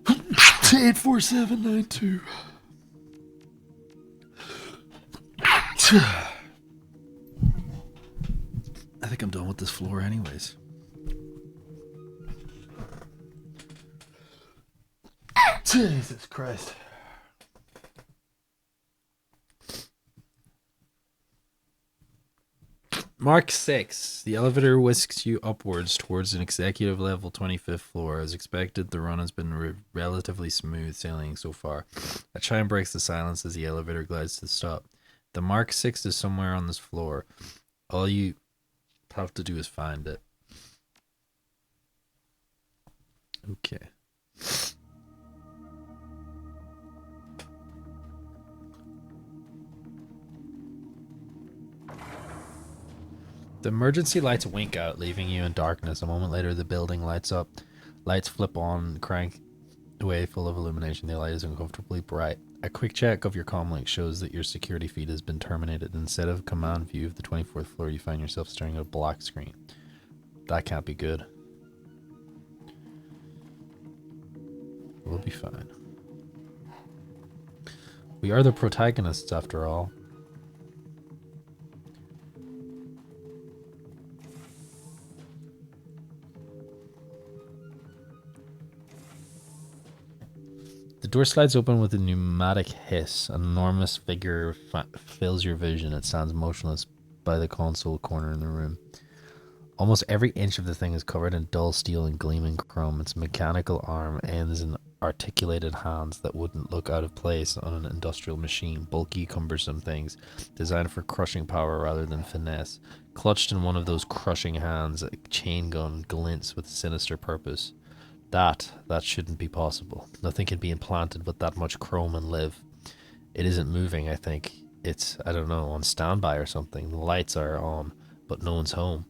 To 84792. I think I'm done with this floor anyways. Jesus Christ. Mark 6. The elevator whisks you upwards towards an executive level 25th floor. As expected, the run has been relatively smooth sailing so far. A chime breaks the silence as the elevator glides to the stop. The Mark 6 is somewhere on this floor. All you have to do is find it. Okay. The emergency lights wink out, leaving you in darkness. A moment later, the building lights up. Lights flip on, crank away, full of illumination. The light is uncomfortably bright. A quick check of your comm link shows that your security feed has been terminated. Instead of a command view of the 24th floor, you find yourself staring at a black screen. That can't be good. We'll be fine. We are the protagonists, after all. The door slides open with a pneumatic hiss. An enormous figure fills your vision. It stands motionless by the console corner in the room. Almost every inch of the thing is covered in dull steel and gleaming chrome. Its mechanical arm ends in articulated hands that wouldn't look out of place on an industrial machine. Bulky, cumbersome things designed for crushing power rather than finesse. Clutched in one of those crushing hands, a chain gun glints with sinister purpose. That shouldn't be possible. Nothing can be implanted with that much chrome and live. It isn't moving, I think. It's, I don't know, on standby or something. The lights are on, but no one's home.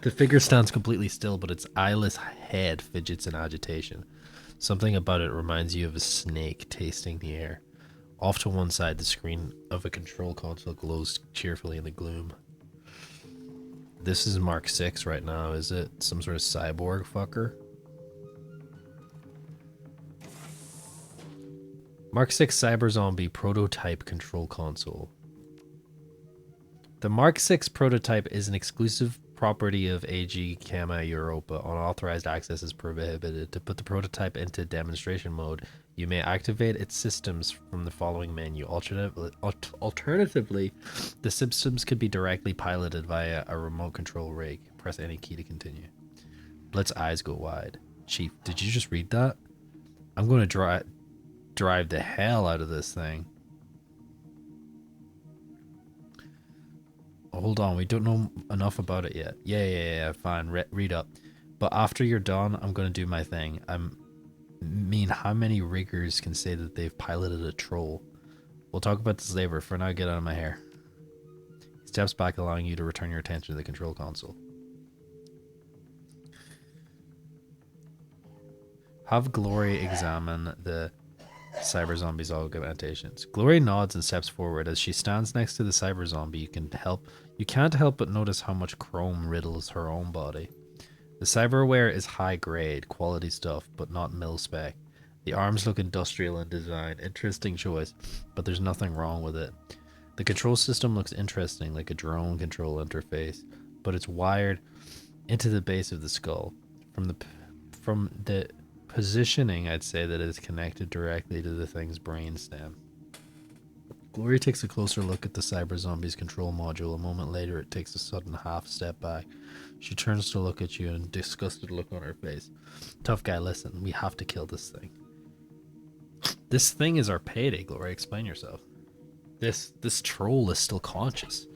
The figure stands completely still, but its eyeless head fidgets in agitation. Something about it reminds you of a snake tasting the air. Off to one side, the screen of a control console glows cheerfully in the gloom. This is Mark 6 right now, is it? Some sort of cyborg fucker? Mark 6 Cyber Zombie Prototype Control Console. The Mark 6 prototype is an exclusive property of AG Gamma Europa. Unauthorized access is prohibited. To put the prototype into demonstration mode, you may activate its systems from the following menu. Alternatively, the systems could be directly piloted via a remote control rig. Press any key to continue. Blitz's eyes go wide. Chief, did you just read that? I'm going to drive the hell out of this thing. Hold on, we don't know enough about it yet. Yeah, fine, read up. But after you're done, I'm going to do my thing. How many riggers can say that they've piloted a troll? We'll talk about this later. For now, get out of my hair. He steps back, allowing you to return your attention to the control console. Have Glory examine the cyber zombie's augmentations. Glory nods and steps forward. As she stands next to the cyber zombie, you can't help but notice how much chrome riddles her own body. The cyberware is high grade, quality stuff, but not mil spec. The arms look industrial in design, interesting choice, but there's nothing wrong with it. The control system looks interesting, like a drone control interface, but it's wired into the base of the skull. From the positioning, I'd say that it is connected directly to the thing's brainstem. Glory takes a closer look at the cyber zombie's control module. A moment later, it takes a sudden half step back. She turns to look at you, and a disgusted look on her face. Tough guy, listen, we have to kill this thing. This thing is our payday, Glory. Explain yourself. This troll is still conscious.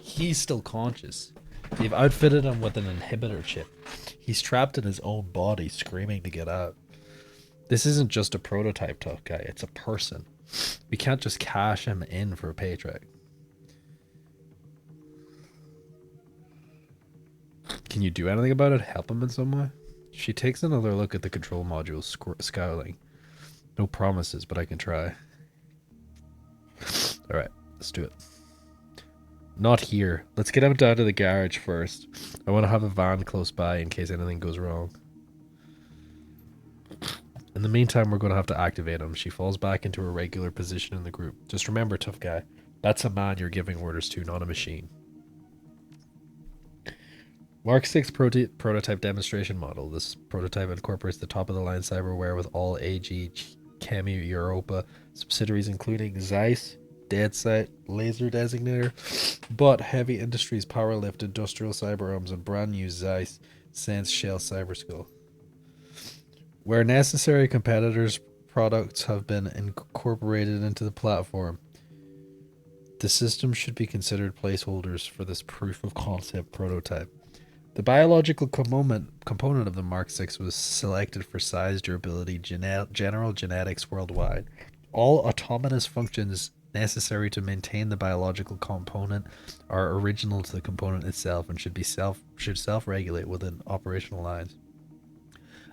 He's still conscious. They've outfitted him with an inhibitor chip. He's trapped in his own body, screaming to get out. This isn't just a prototype, tough guy. It's a person. We can't just cash him in for a paycheck. Can you do anything about it? Help him in some way? She takes another look at the control module, scowling. No promises, but I can try. Alright, let's do it. Not here. Let's get him down to the garage first. I want to have a van close by in case anything goes wrong. In the meantime, we're going to have to activate him. She falls back into her regular position in the group. Just remember, tough guy, that's a man you're giving orders to, not a machine. Mark 6 prototype demonstration model. This prototype incorporates the top-of-the-line cyberware with all AG Gamma Europa subsidiaries, including Zeiss, Deadsight, Laser Designator, but Heavy Industries, Powerlift, Industrial Cyberarms, and brand new Zeiss Sense Shell Cyberskull. Where necessary, competitors' products have been incorporated into the platform. The system should be considered placeholders for this proof of concept prototype. The biological component of the Mark 6 was selected for size, durability, general genetics worldwide. All autonomous functions necessary to maintain the biological component are original to the component itself and should self-regulate within operational lines.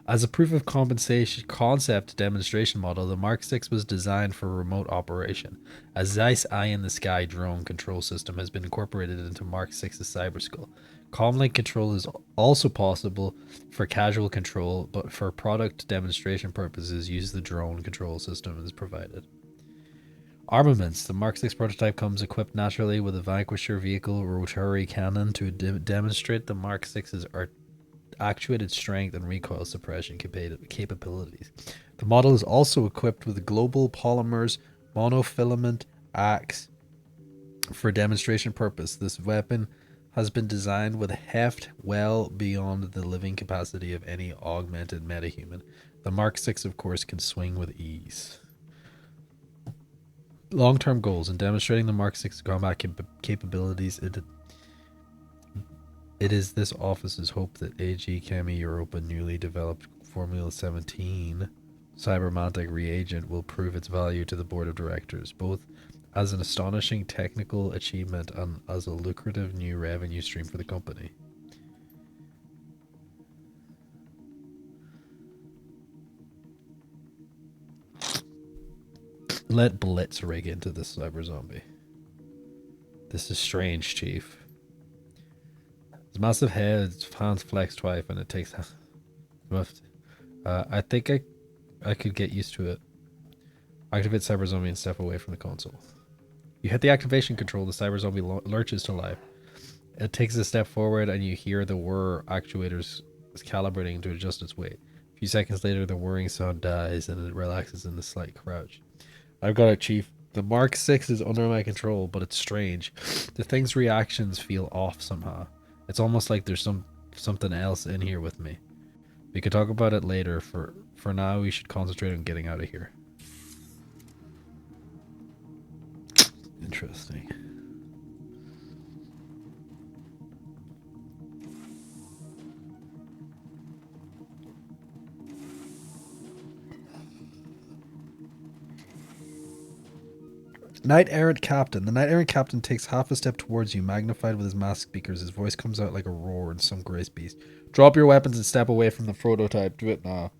As a proof of concept demonstration model, the Mark 6 was designed for remote operation. A Zeiss eye-in-the-sky drone control system has been incorporated into Mark 6's Cyberskull. Comlink control is also possible for casual control, but for product demonstration purposes, use the drone control system as provided. Armaments. The Mark 6 prototype comes equipped naturally with a Vanquisher vehicle rotary cannon to demonstrate the Mark 6's actuated strength and recoil suppression capabilities. The model is also equipped with global polymers monofilament axe for demonstration purpose. This weapon has been designed with heft well beyond the living capacity of any augmented metahuman. The Mark 6, of course, can swing with ease. Long-term goals. In demonstrating the Mark 6 combat capabilities, it is this office's hope that AG Gamma Europa newly developed Formula 17 Cybermantic reagent will prove its value to the board of directors, both as an astonishing technical achievement and as a lucrative new revenue stream for the company. Let Blitz rig into this cyber zombie. This is strange, Chief. His massive head, his hands flex twice, and it takes. I think I could get used to it. Activate cyber zombie and step away from the console. You hit the activation control. The cyber zombie lurches to life. It takes a step forward and you hear the whir actuators is calibrating to adjust its weight. A few seconds later, the whirring sound dies and it relaxes in a slight crouch. I've got it, Chief. The Mark 6 is under my control, but it's strange. The thing's reactions feel off somehow. It's almost like there's something else in here with me. We could talk about it later. For now, we should concentrate on getting out of here. Interesting. Knight Errant Captain. The Knight Errant Captain takes half a step towards you, magnified with his mask speakers. His voice comes out like a roar in some grace beast. Drop your weapons and step away from the prototype. Do it now.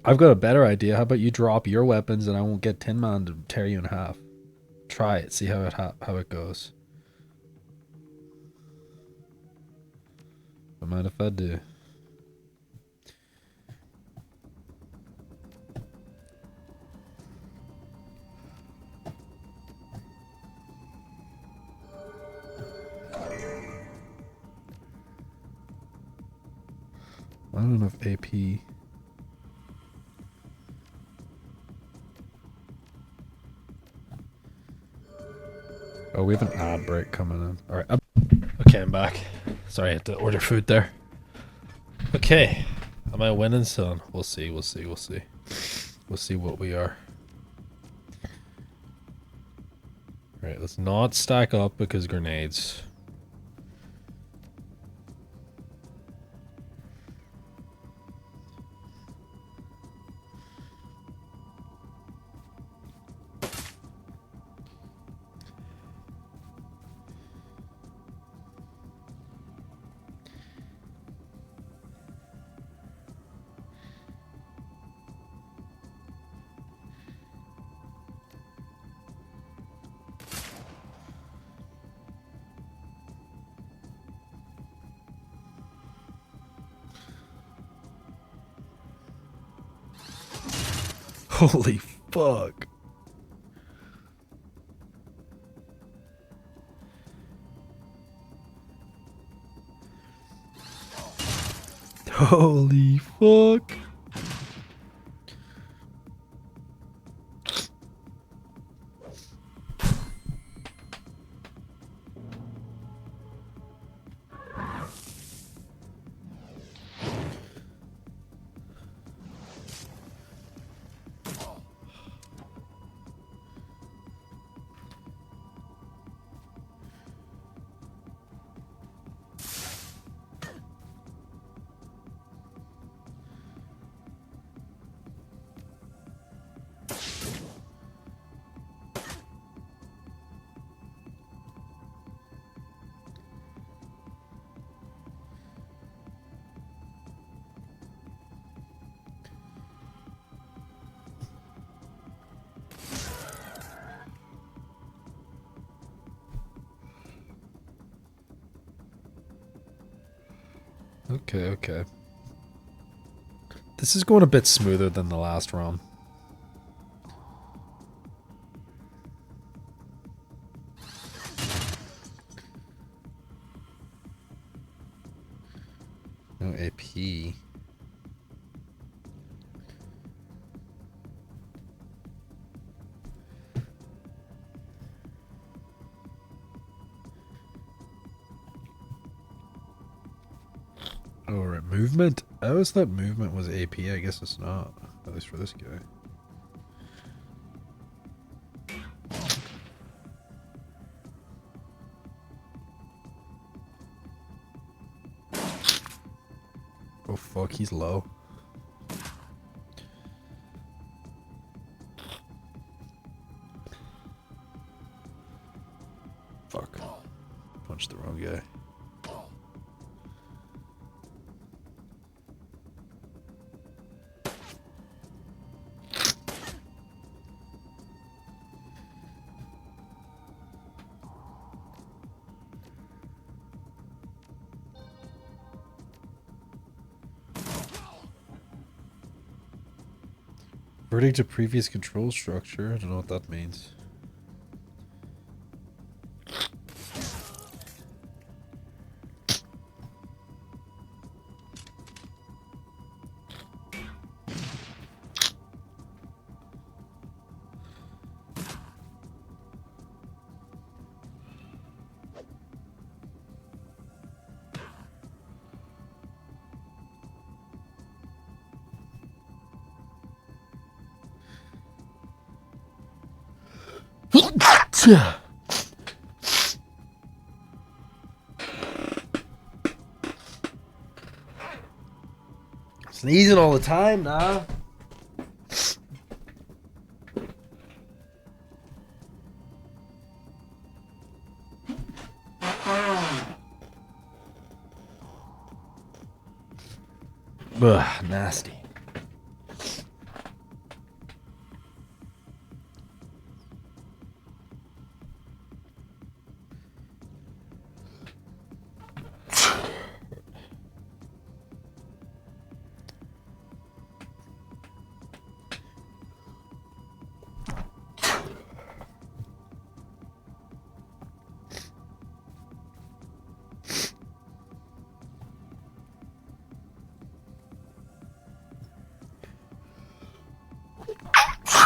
I've got a better idea. How about you drop your weapons and I won't get Tin Man to tear you in half. Try it. See how it goes. Don't mind if I do. I don't know if AP. Oh, we have an ad break coming in. All right. Okay, I'm back. Sorry, I had to order food there. Okay. Am I winning, son? We'll see. We'll see. We'll see. We'll see what we are. All right, let's not stack up because grenades. Holy fuck. Holy fuck. Okay, okay. This is going a bit smoother than the last run. No AP. Oh, right. Movement? I always thought movement was AP. I guess it's not. At least for this guy. Oh, fuck. He's low. Fuck. Punched the wrong guy. Reverting to previous control structure. I don't know what that means. Sneezing all the time, nah. Ugh, nasty.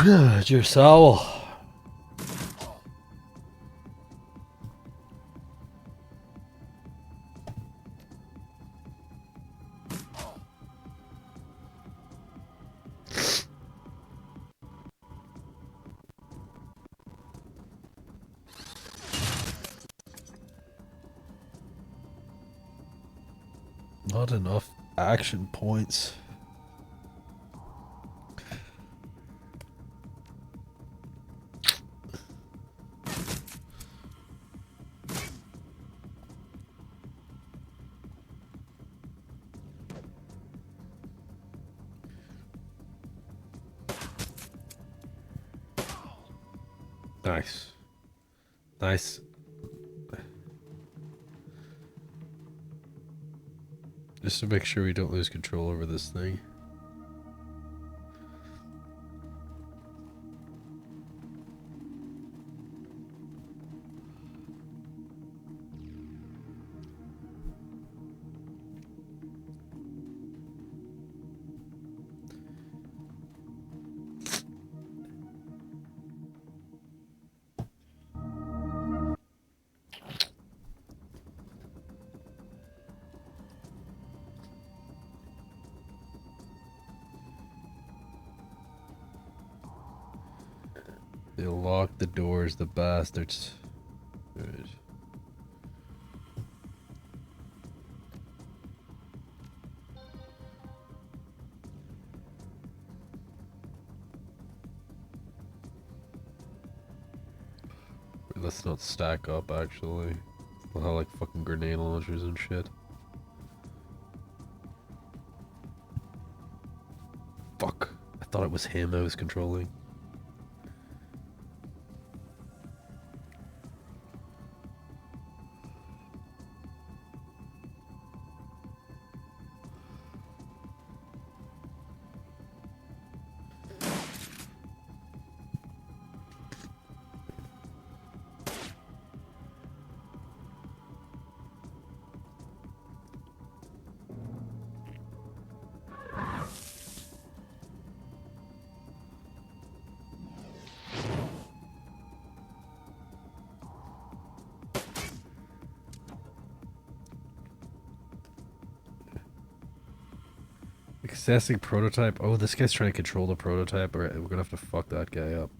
It's your soul. Not enough action points. Nice. Nice. Just to make sure we don't lose control over this thing. They lock the doors, the bastards. Good. Let's not stack up, actually. We'll have like fucking grenade launchers and shit. Fuck. I thought it was him I was controlling. Accessing prototype. Oh, this guy's trying to control the prototype. Alright, we're gonna have to fuck that guy up.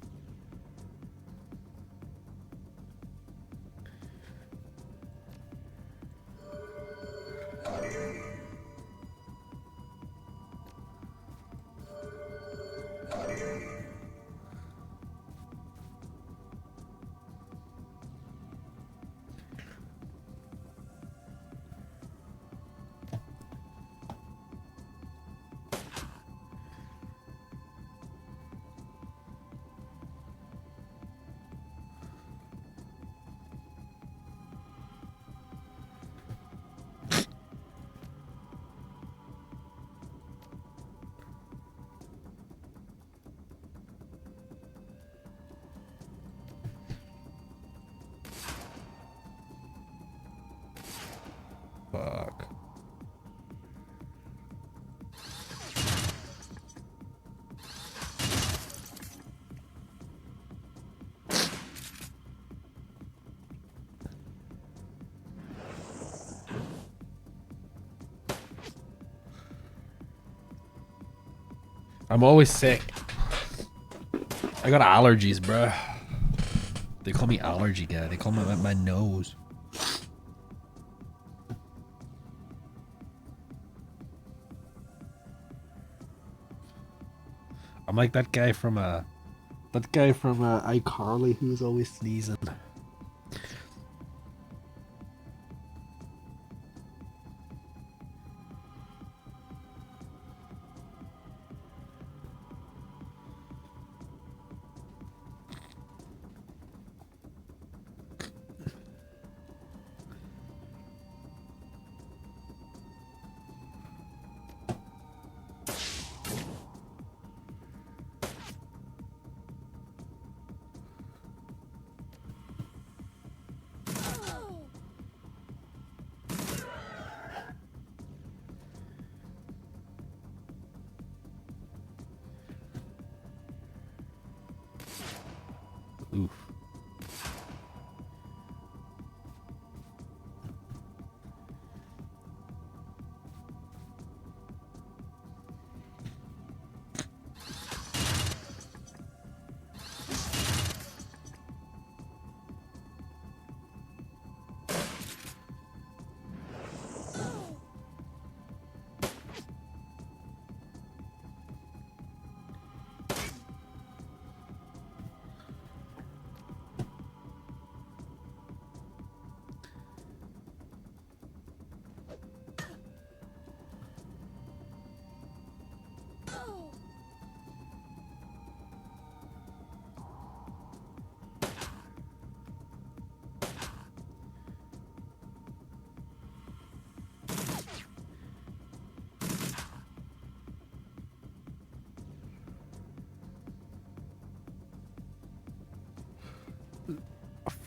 Fuck. I'm always sick. I got allergies, bruh. They call me allergy guy. They call me my nose. I'm like that guy from iCarly who's always sneezing. Oof.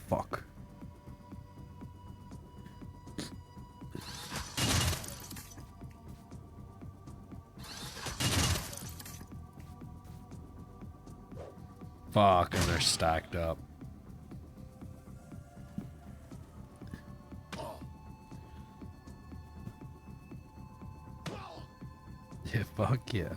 Fuck. Fuck, and they're stacked up. Yeah, fuck yeah.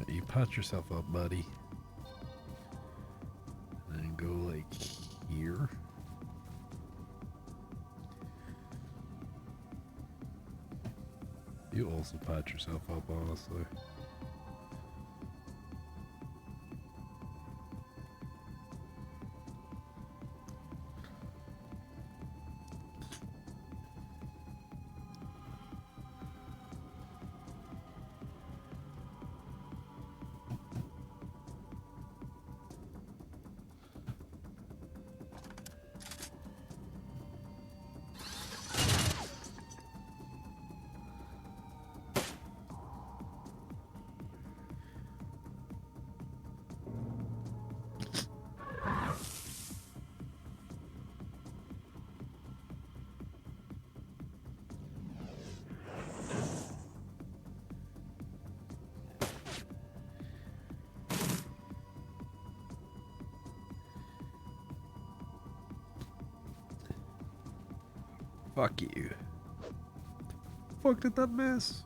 You patch yourself up, buddy. And then go like here. You also patch yourself up, honestly. Fuck you. Fuck did that miss?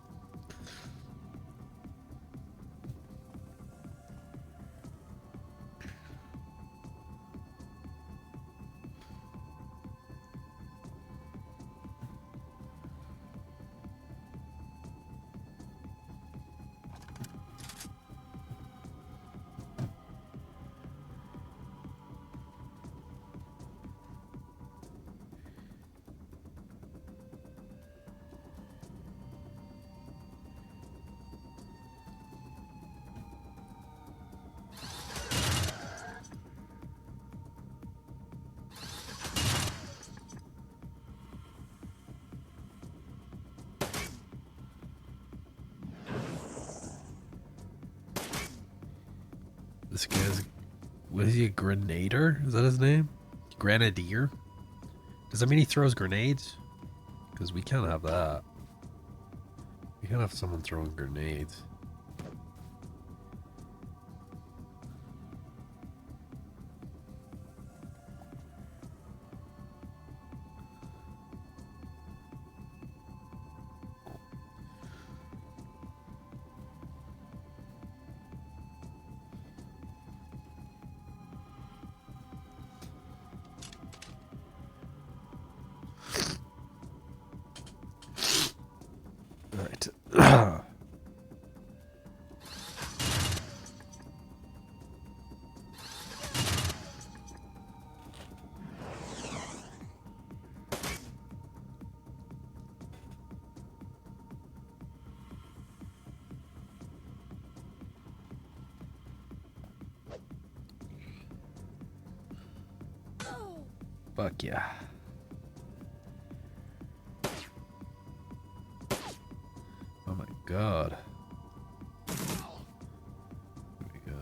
This guy's... What is he, a Grenader? Is that his name? Grenadier? Does that mean he throws grenades? Because we can't have that. We can't have someone throwing grenades. Right. Fuck yeah. Oh my god. There we go.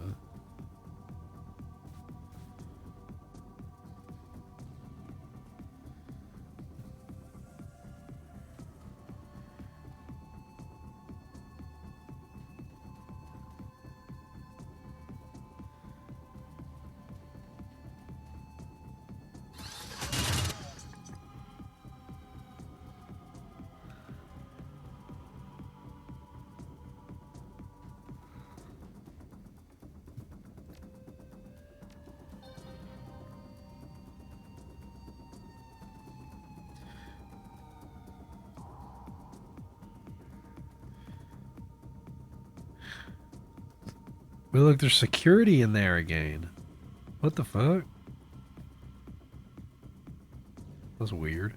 Well, look, there's security in there again. What the fuck? That's weird.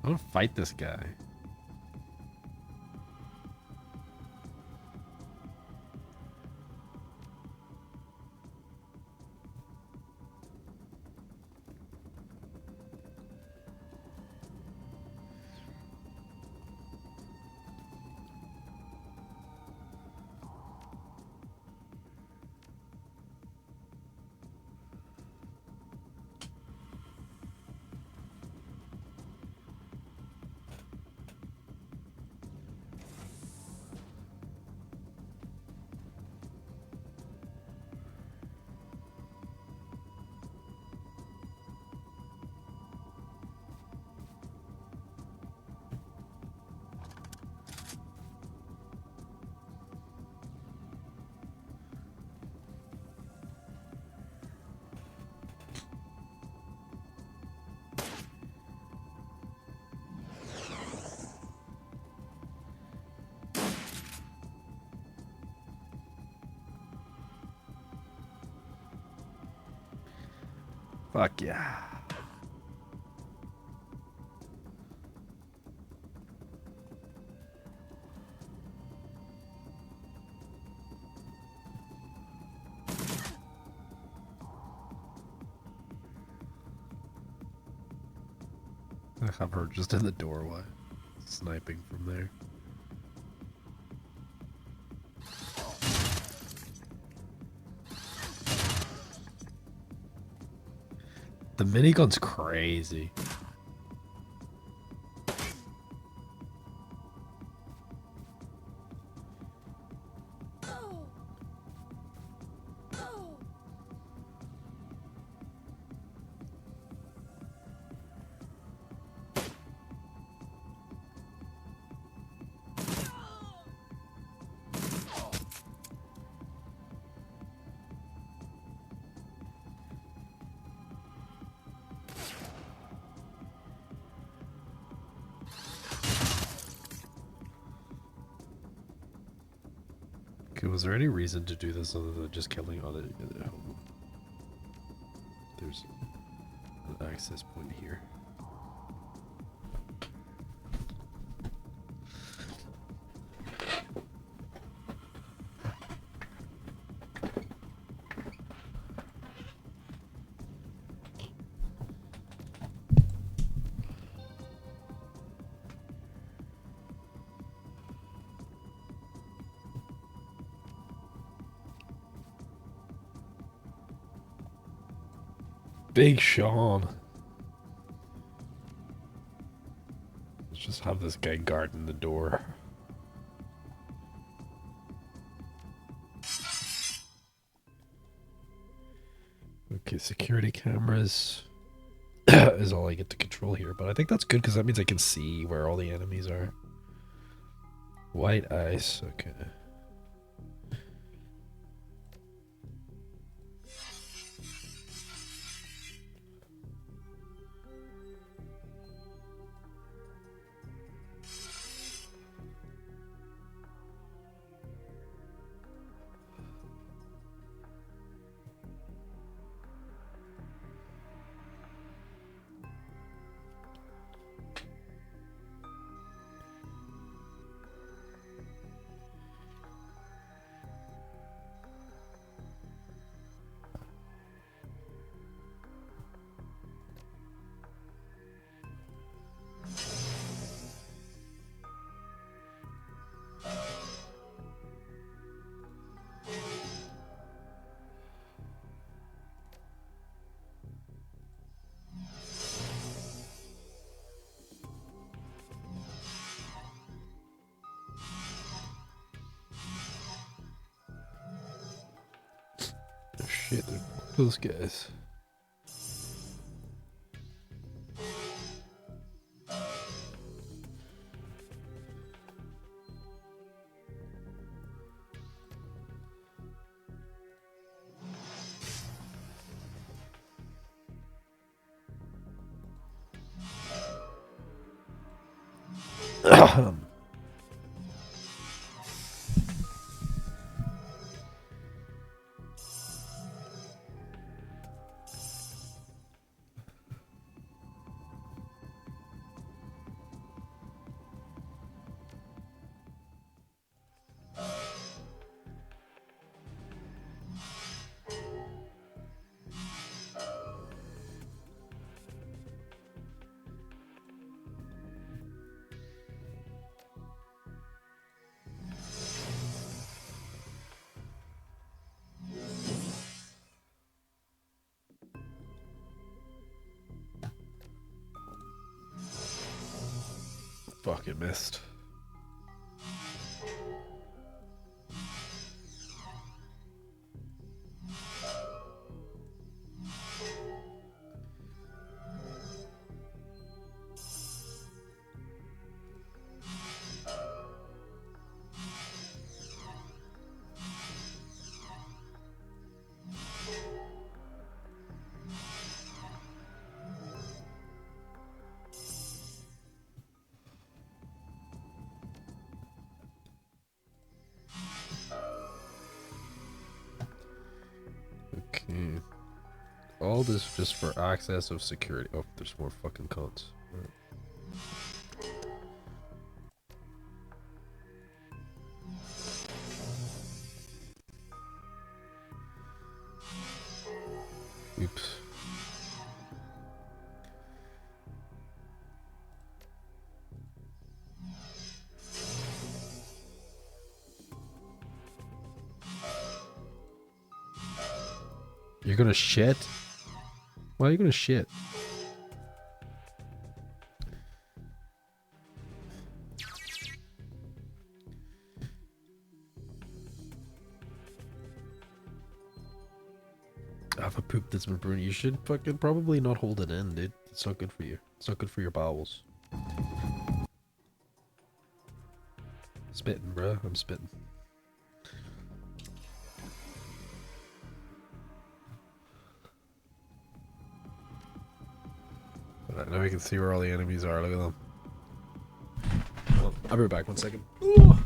I want to fight this guy. Fuck yeah. I have her just in the doorway, sniping from there. The minigun's crazy. Okay, was there any reason to do this other than just killing other? There's an access point here. Big Sean. Let's just have this guy guarding the door. Okay, security cameras is all I get to control here, but I think that's good because that means I can see where all the enemies are. White ice, okay. Shit, those guys. Fucking missed. Okay. All this just for access of security. Oh, there's more fucking cunts. Right. Oops. You're gonna shit? Why are you gonna shit? I have a poop that's been brewing. You should fucking probably not hold it in, dude. It's not good for you. It's not good for your bowels. Spitting, bruh. I'm spitting. Alright, now we can see where all the enemies are. Look at them. Well, I'll be back 1 second. Ooh.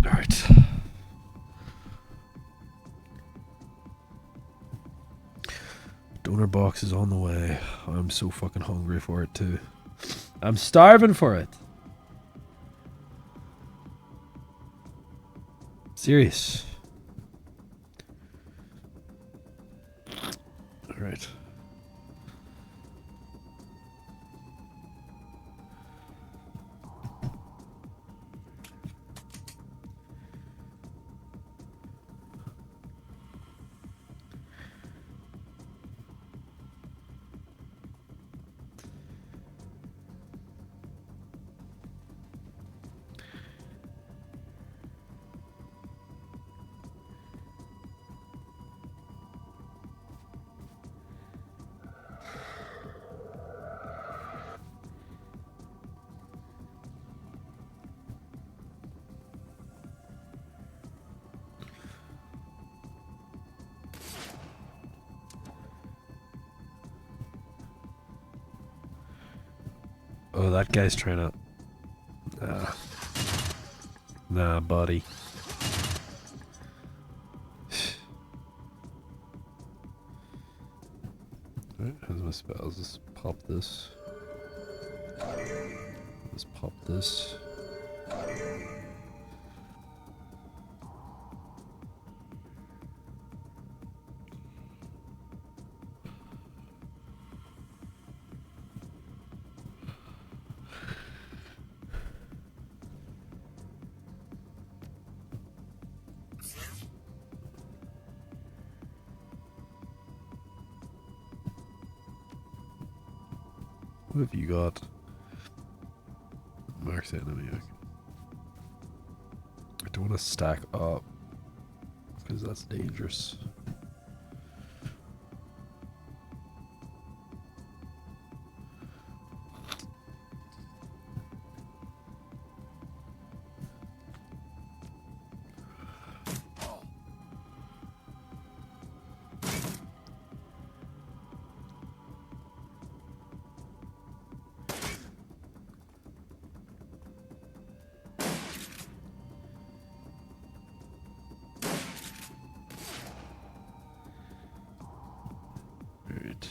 Alright. Donor box is on the way. I'm so fucking hungry for it too. I'm starving for it. Serious. Alright. Oh, that guy's trying to... nah, buddy. Alright, how's my spells? Just pop this. Just pop this. What have you got? Marks enemy. I don't want to stack up because that's dangerous. Alright.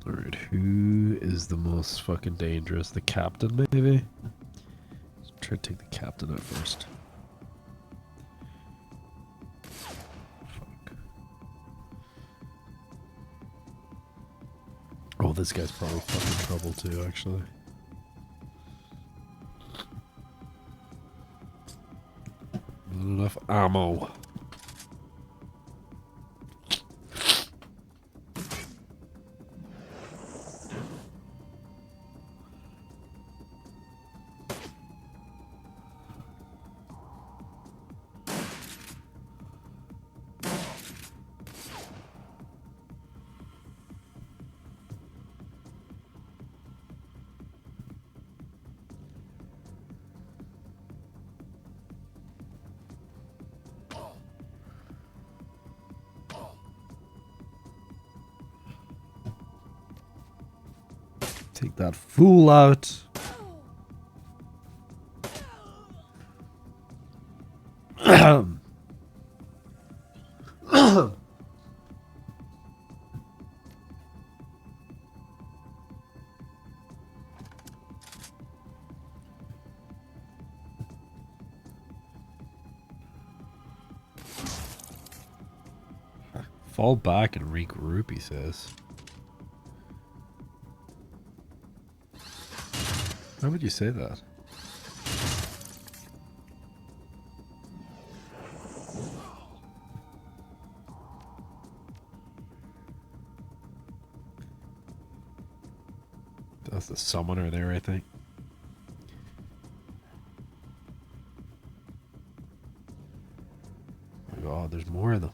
Alright, who is the most fucking dangerous? The captain, maybe? Let's try to take the captain out first. Fuck. Oh, this guy's probably fucking trouble too, actually. Not enough ammo. Take that fool out. Fall back and regroup, he says. Why would you say that? That's the summoner there, I think. Oh my god, there's more of them.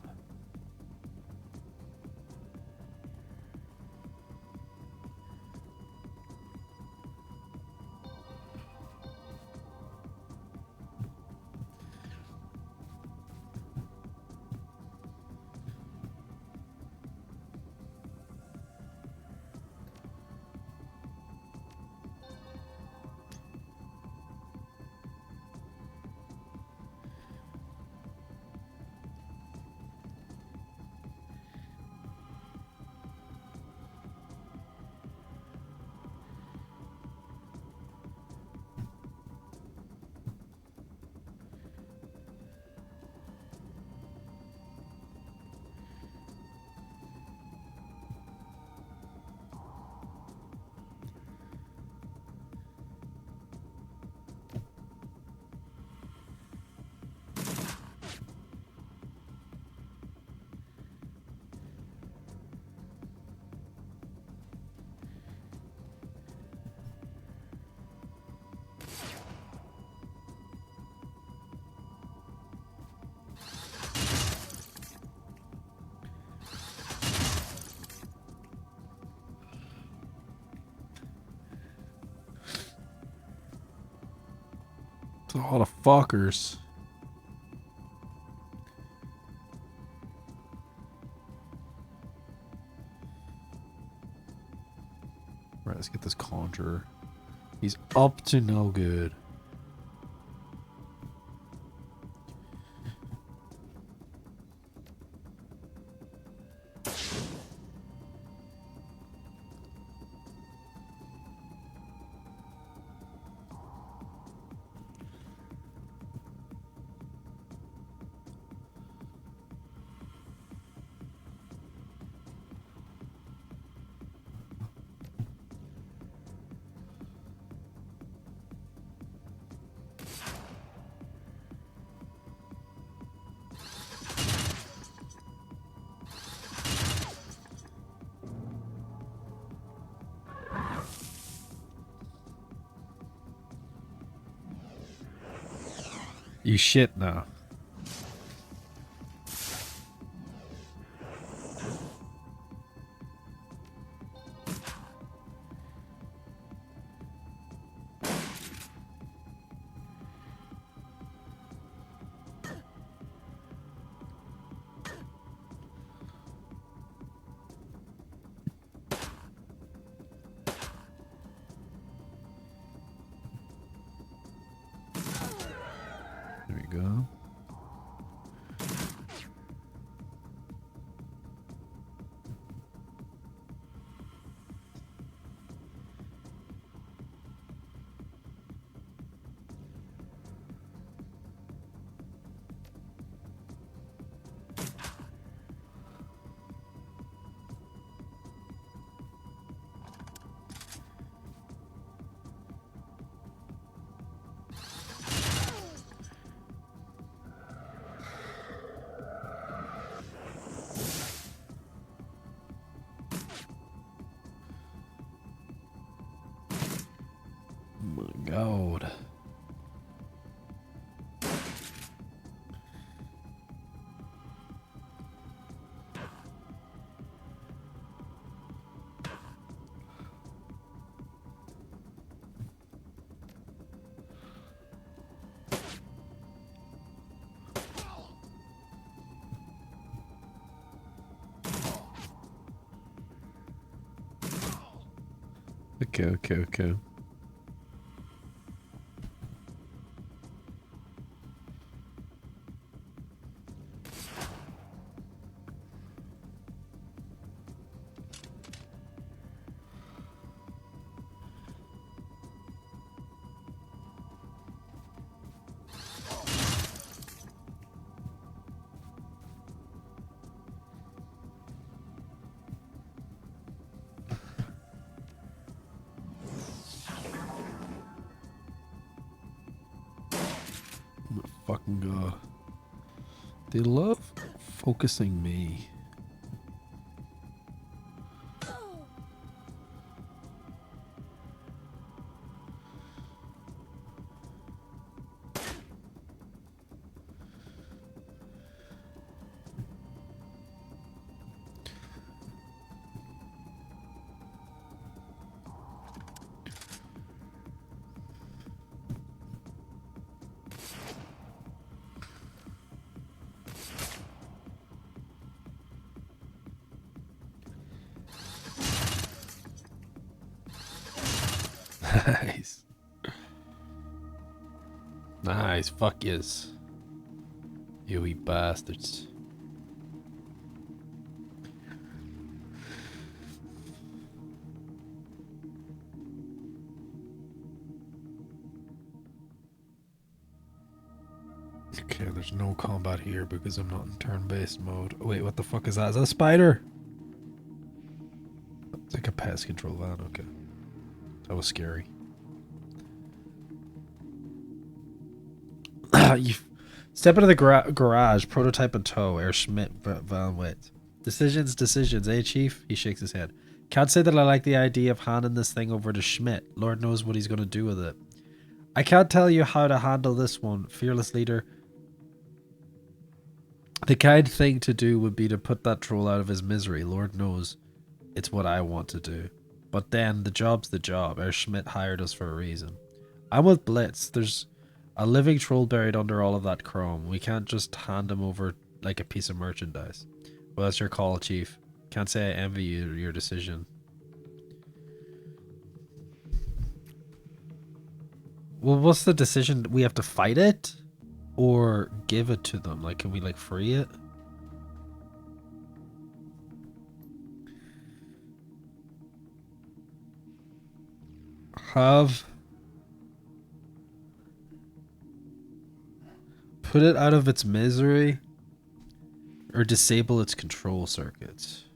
It's a lot of fuckers. Right, let's get this conjurer. He's up to no good. You shit now. There we go. Oh my god. Okay. Oh my fucking god. They love focusing me. Nice. Nice. Fuck yes. You wee bastards. Okay, there's no combat here because I'm not in turn-based mode. Oh, wait, what the fuck is that? Is that a spider? It's like a pest control van. Okay. That was scary. You step into the garage, prototype in tow, Air Schmidt Van Witt. Decisions, eh, Chief? He shakes his head. Can't say that I like the idea of handing this thing over to Schmidt. Lord knows what he's going to do with it. I can't tell you how to handle this one, fearless leader. The kind thing to do would be to put that troll out of his misery. Lord knows it's what I want to do. But then, the job's the job. Herr Schmidt hired us for a reason. I'm with Blitz. There's a living troll buried under all of that chrome. We can't just hand him over like a piece of merchandise. Well, that's your call, Chief. Can't say I envy you your decision. Well, what's the decision? We have to fight it? Or give it to them? Like, can we, like, free it? Put it out of its misery? Or disable its control circuits?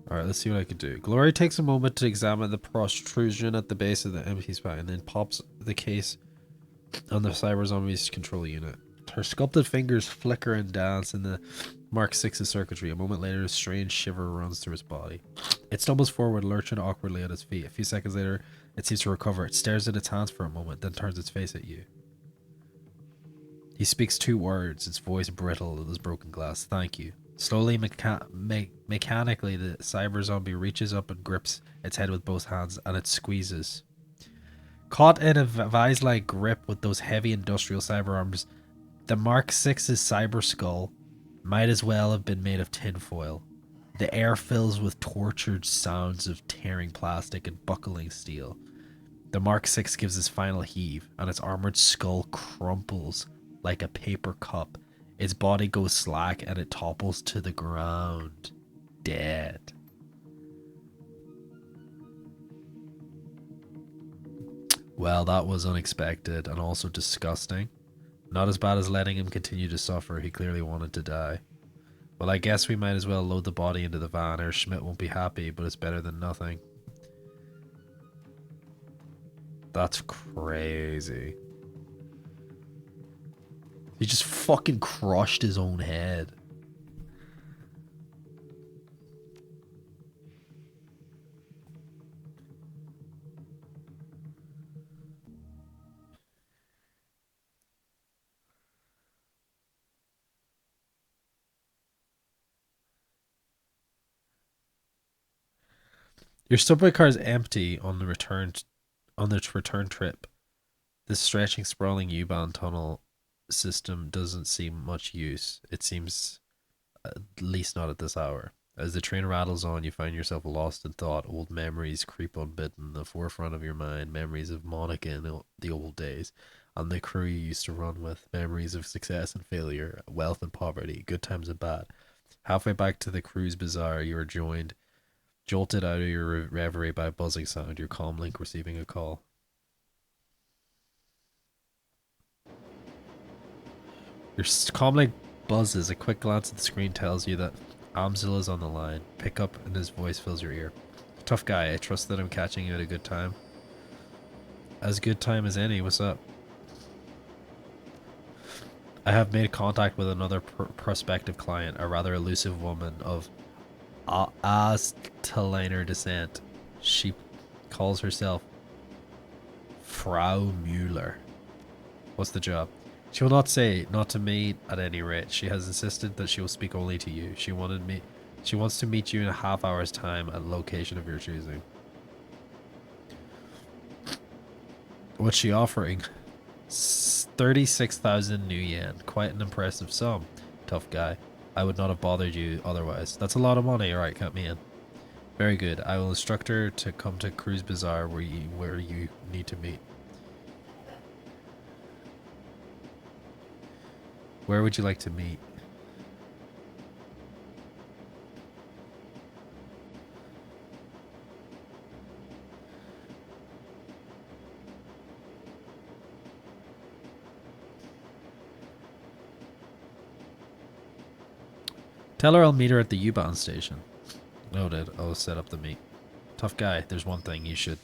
Alright, let's see what I can do. Glory takes a moment to examine the protrusion at the base of the empty spine and then pops the case on the cyber zombie's control unit. Her sculpted fingers flicker and dance in the Mark 6's circuitry. A moment later, a strange shiver runs through its body. It stumbles forward, lurching awkwardly at its feet. A few seconds later, it seems to recover. It stares at its hands for a moment, then turns its face at you. He speaks 2 words, its voice brittle as broken glass. Thank you. Slowly, mechanically, the cyber zombie reaches up and grips its head with both hands, and it squeezes. Caught in a vise-like grip with those heavy industrial cyber arms, the Mark 6's cyber skull might as well have been made of tinfoil. The air fills with tortured sounds of tearing plastic and buckling steel. The Mark 6 gives its final heave, and its armored skull crumples like a paper cup. Its body goes slack and it topples to the ground, dead. Well, that was unexpected and also disgusting. Not as bad as letting him continue to suffer. He clearly wanted to die. Well, I guess we might as well load the body into the van. Or Schmidt won't be happy, but it's better than nothing. That's crazy. He just fucking crushed his own head. Your subway car is empty on the return trip. This stretching, sprawling U-Bahn tunnel system doesn't seem much use. It seems, at least not at this hour. As the train rattles on, you find yourself lost in thought. Old memories creep unbidden. The forefront of your mind, memories of Monica in the old days, and the crew you used to run with. Memories of success and failure, wealth and poverty, good times and bad. Halfway back to the crew's bazaar, you are jolted out of your reverie by a buzzing sound. Your comm link receiving a call. Your comlink buzzes. A quick glance at the screen tells you that Amzil is on the line. Pick up and his voice fills your ear. Tough guy, I trust that I'm catching you at a good time. As good time as any, what's up? I have made contact with another prospective client, a rather elusive woman of Aztelainer descent. She calls herself Frau Müller. What's the job? She will not say, not to me at any rate. She has insisted that she will speak only to you. She wants to meet you in a half hour's time at a location of your choosing. What's she offering? 36,000 new yen. Quite an impressive sum. Tough guy. I would not have bothered you otherwise. That's a lot of money. Alright, count me in. Very good. I will instruct her to come to Cruise Bazaar where you need to meet. Where would you like to meet? Tell her I'll meet her at the U-Bahn station. Noted. I'll set up the meet. Tough guy. There's one thing you should.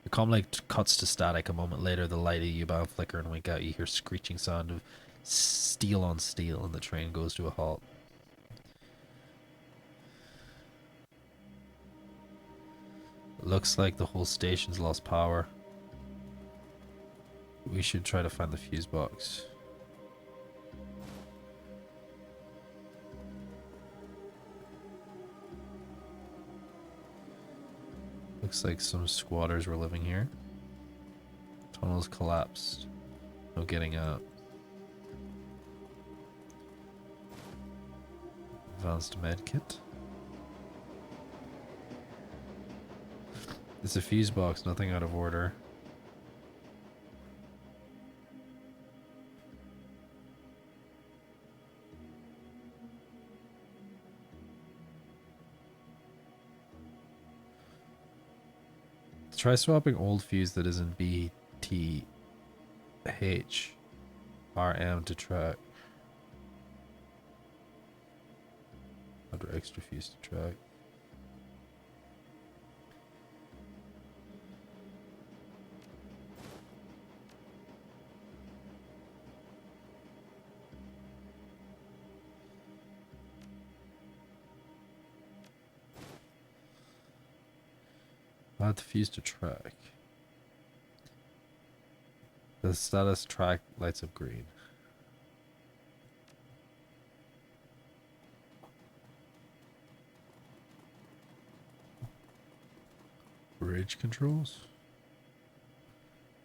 The comm light cuts to static. A moment later, the light of the U-Bahn flicker and wink out. You hear screeching sound of steel on steel, and the train goes to a halt. Looks like the whole station's lost power. We should try to find the fuse box. Looks like some squatters were living here. Tunnels collapsed. No getting out. Advanced med kit. It's a fuse box, nothing out of order. Try swapping old fuse that isn't BTH RM to track. Other extra fuse to track. Add the fuse to track. The status track lights up green. Bridge controls?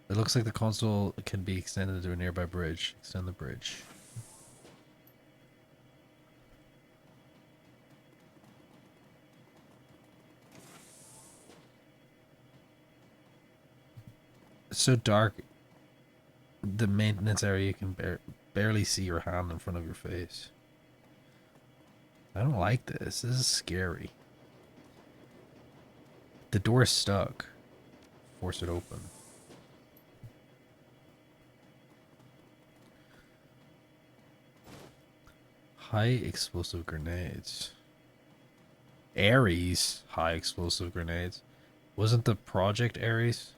It looks like the console can be extended to a nearby bridge. Extend the bridge. It's so dark. The maintenance area, you can barely see your hand in front of your face. I don't like this. This is scary. The door's stuck. Force it open. High explosive grenades. Ares. High explosive grenades. Wasn't the project Ares?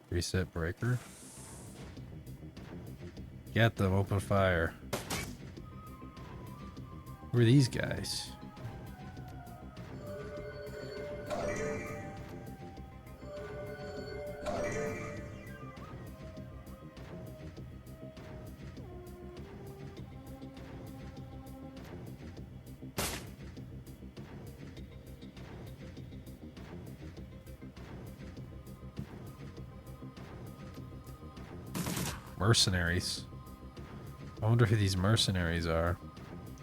Reset breaker. Get them, open fire. Who are these guys? Mercenaries. I wonder who these mercenaries are.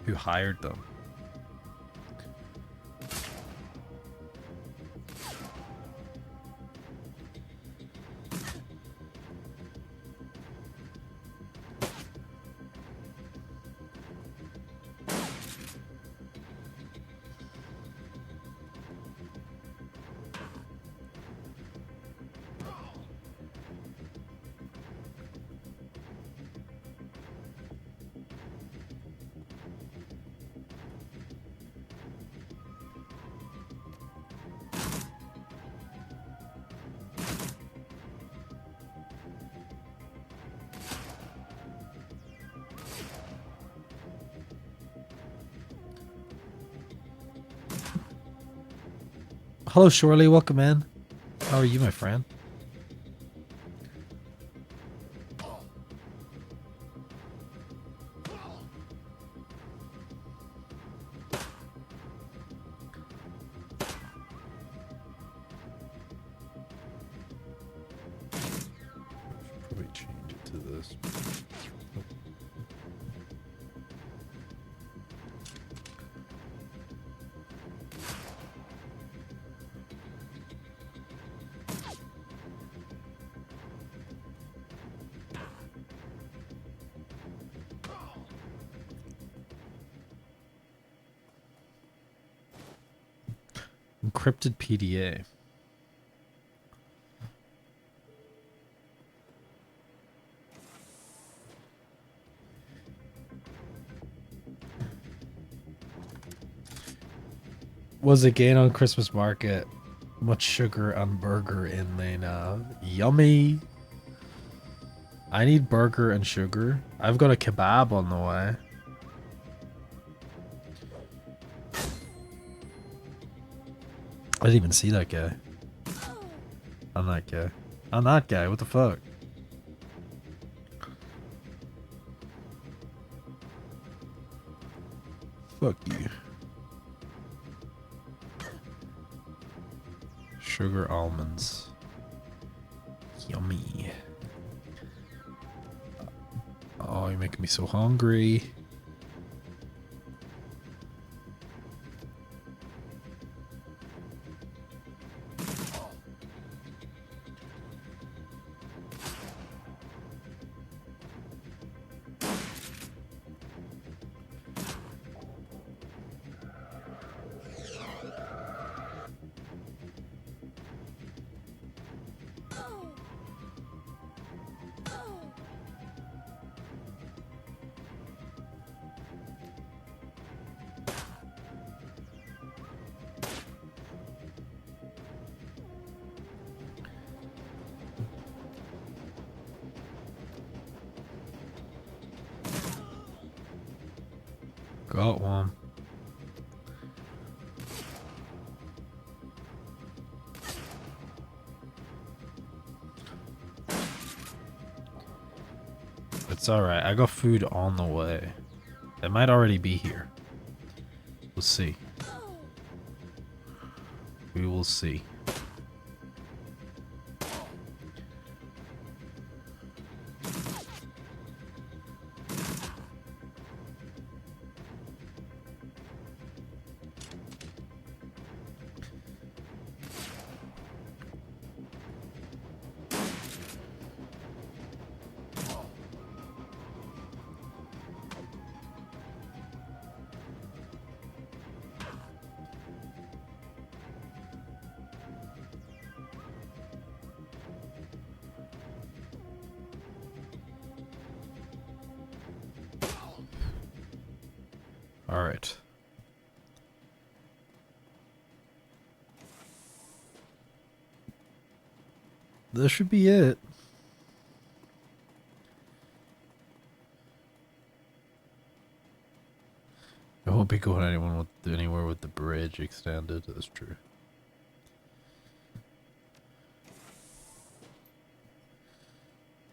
Who hired them? Hello, Shorley. Welcome in. How are you, my friend? this. Encrypted PDA. Was again on Christmas market. Much sugar and burger in there now. Yummy. I need burger and sugar. I've got a kebab on the way. I didn't even see that guy. I'm that guy. I'm that guy. What the fuck? Fuck you. Sugar almonds. Yummy. Oh, you're making me so hungry. Got one. It's alright. I got food on the way. It might already be here. We'll see. We will see. All right. This should be it. I won't be going anywhere with the bridge extended. That's true.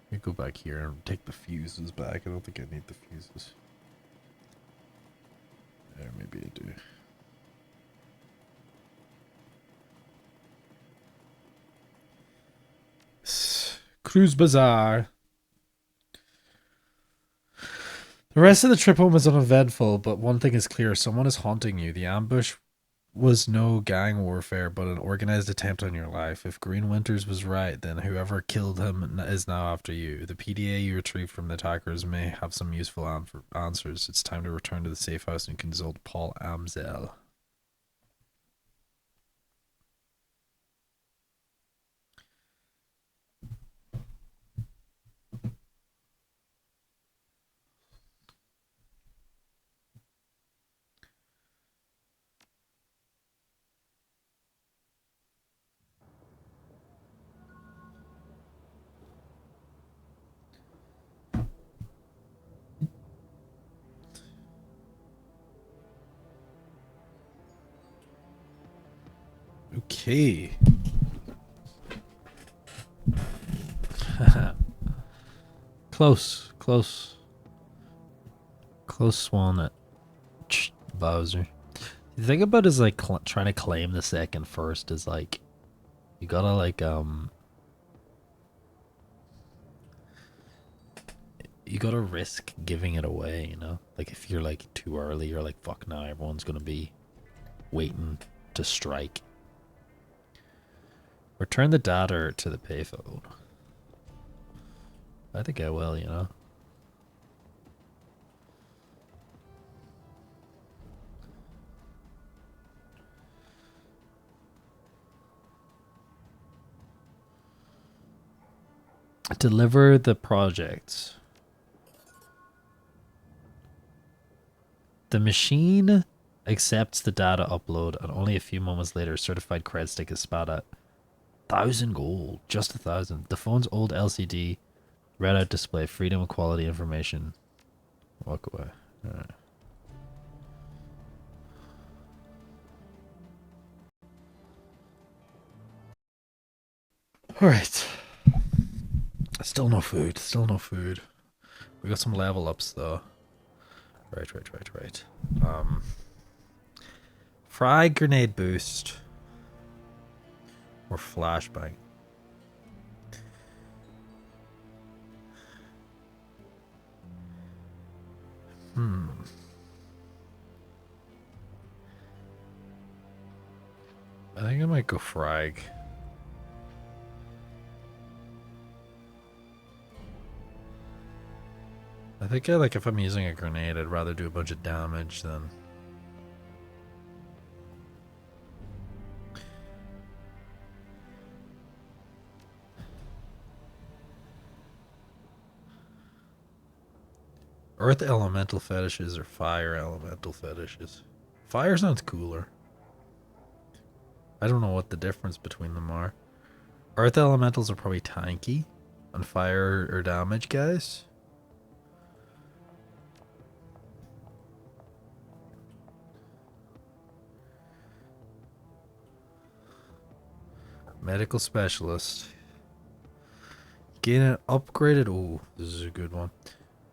Let me go back here and take the fuses back. I don't think I need the fuses. There, maybe I do. Cruise Bazaar. The rest of the trip home was uneventful, but one thing is clear. Someone is haunting you. The ambush was no gang warfare, but an organized attempt on your life. If Green Winters was right, then whoever killed him is now after you. The PDA you retrieved from the attackers may have some useful answers. It's time to return to the safe house and consult Paul Amzell. Okay. Close. Close swan at Bowser. The thing about is like trying to claim the second first is like you gotta like you gotta risk giving it away, you know? Like if you're like too early, you're like, fuck now, everyone's gonna be waiting to strike. Return the data to the payphone. I think I will, you know? Deliver the projects. The machine accepts the data upload, and only a few moments later, certified cred stick is spat at. 1,000 gold, just 1,000. The phone's old LCD, red out display, freedom of quality information. Walk away. Alright. Alright. Still no food. Still no food. We got some level ups though. Right. Frag grenade boost. Or flashbang. I think I might go frag. I think if I'm using a grenade, I'd rather do a bunch of damage than... Earth elemental fetishes or fire elemental fetishes? Fire sounds cooler. I don't know what the difference between them are. Earth elementals are probably tanky, and fire or damage guys. Medical specialist. Gain an upgraded... Oh, this is a good one.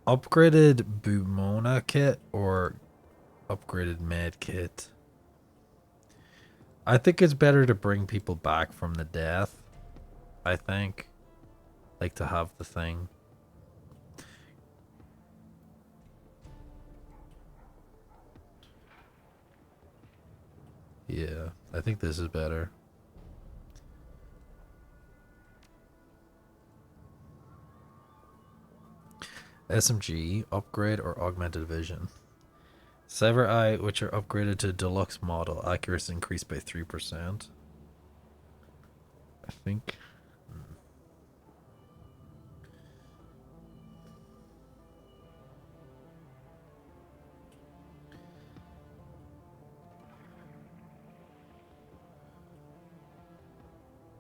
Upgraded Bumona kit or upgraded med kit. I think it's better to bring people back from the death. I think. Like to have the thing. Yeah, I think this is better. SMG, upgrade or augmented vision. Cyber Eye, which are upgraded to deluxe model. Accuracy increased by 3%. I think.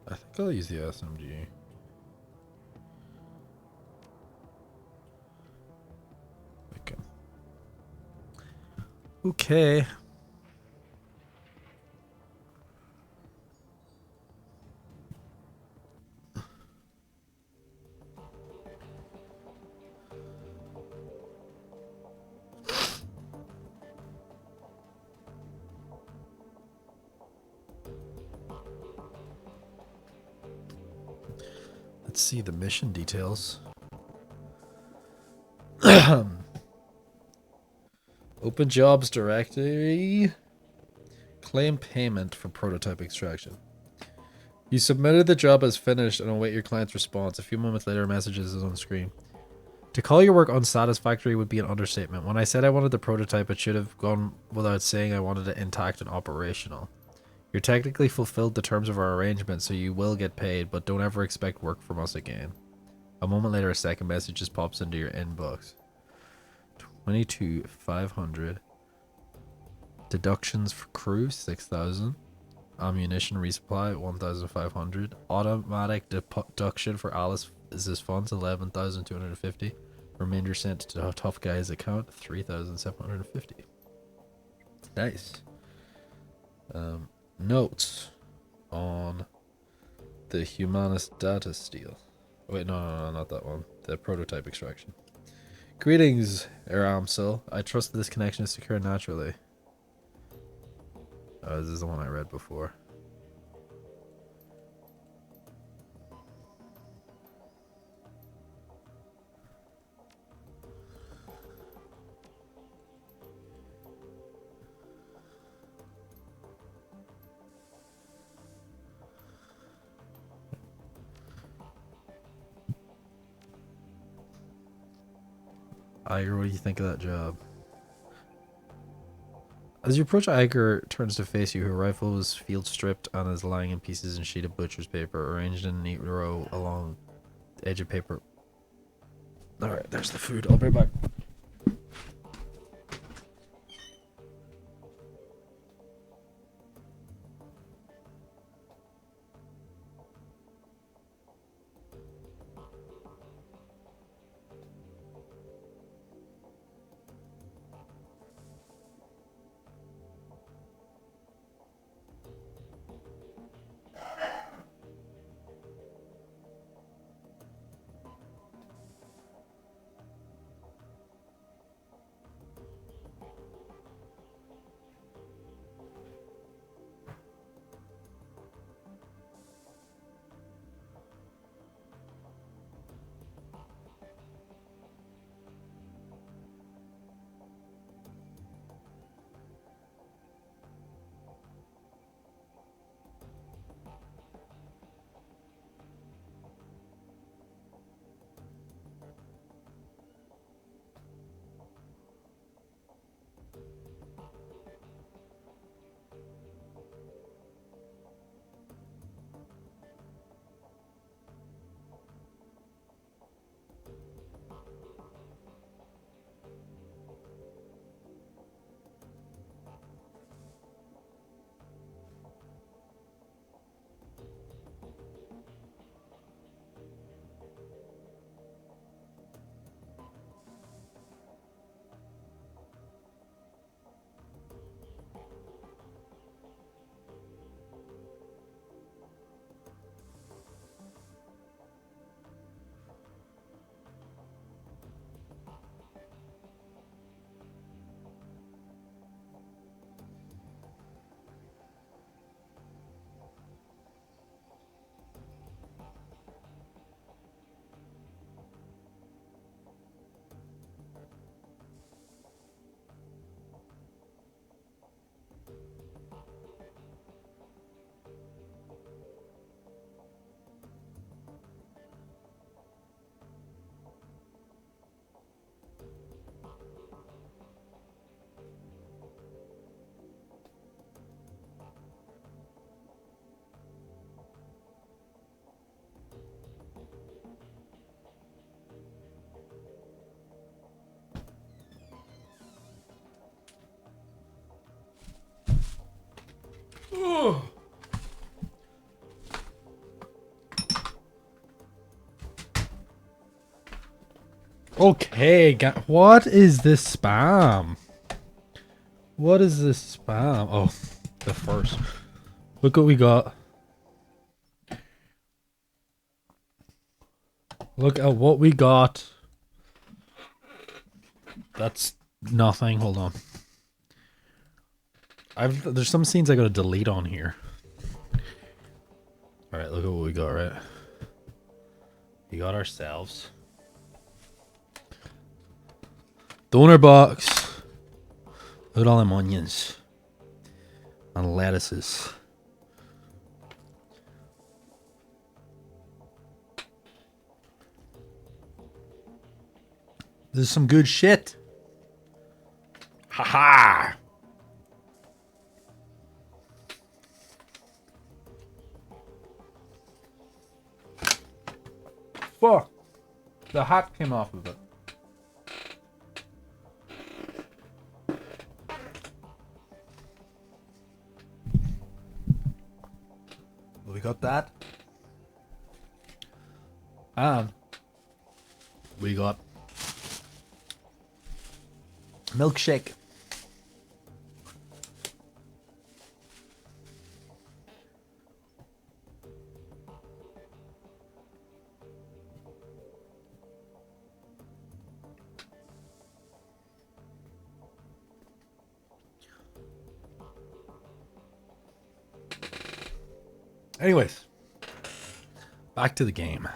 I think I'll use the SMG. Okay. Let's see the mission details. Open jobs directory. Claim payment for prototype extraction. You submitted the job as finished and await your client's response. A few moments later, a message is on screen. To call your work unsatisfactory would be an understatement. When I said I wanted the prototype, it should have gone without saying I wanted it intact and operational. You technically fulfilled the terms of our arrangement, so you will get paid, but don't ever expect work from us again. A moment later, a second message just pops into your inbox. 22,500. Deductions for crew, 6,000. Ammunition resupply, 1,500. Automatic deduction for Alice's funds, 11,250. Remainder sent to Tough Guy's account, 3,750. Nice. Notes on the Humanist data steal. Wait, no, not that one. The prototype extraction. Greetings, Aramsil. I trust that this connection is secure naturally. Oh, this is the one I read before. Iger, what do you think of that job? As you approach, Iger turns to face you. Her rifle is field stripped and is lying in pieces and sheet of butcher's paper, arranged in a neat row along the edge of paper. Alright, there's the food. I'll be right back. Okay, what is this spam? What is this spam? Oh, the first. Look what we got. Look at what we got. That's nothing. Hold on. There's some scenes I gotta delete on here. Alright, look at what we got, right? We got ourselves donor box. Look at all them onions and lettuces. This is some good shit. Haha. Fuck. The hat came off of it. We got that. And we got milkshake. Anyways, back to the game.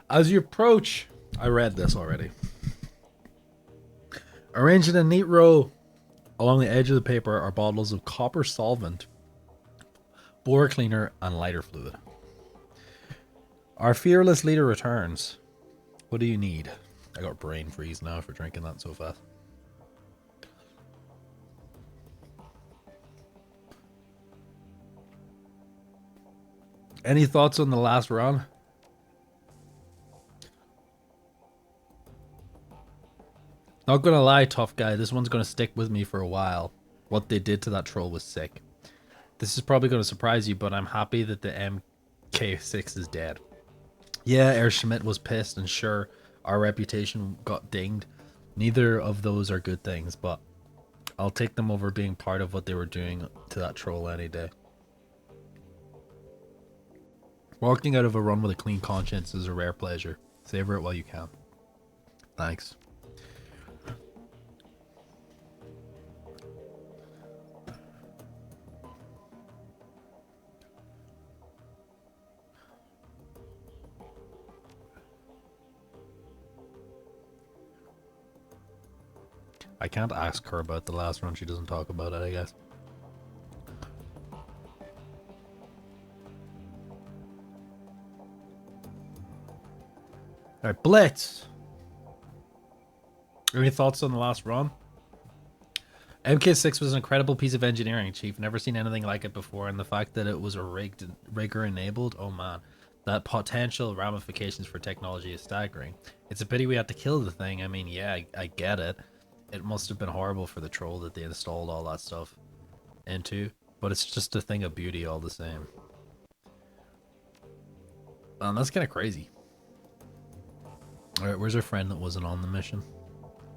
As you approach, I read this already. Arranged in a neat row along the edge of the paper are bottles of copper solvent, bore cleaner, and lighter fluid. Our fearless leader returns. What do you need? I got brain freeze now for drinking that so fast. Any thoughts on the last run? Not gonna lie, tough guy, this one's gonna stick with me for a while. What they did to that troll was sick. This is probably gonna surprise you, but I'm happy that the MK6 is dead. Yeah, Air Schmidt was pissed, and sure, our reputation got dinged. Neither of those are good things, but I'll take them over being part of what they were doing to that troll any day. Walking out of a run with a clean conscience is a rare pleasure. Savor it while you can. Thanks. I can't ask her about the last run. She doesn't talk about it, I guess. Alright, Blitz! Any thoughts on the last run? MK6 was an incredible piece of engineering, Chief. Never seen anything like it before, and the fact that it was a rigger enabled, oh man. That potential ramifications for technology is staggering. It's a pity we had to kill the thing. I mean, yeah, I get it. It must have been horrible for the troll that they installed all that stuff into, but it's just a thing of beauty all the same. That's kind of crazy. Alright, where's our friend that wasn't on the mission?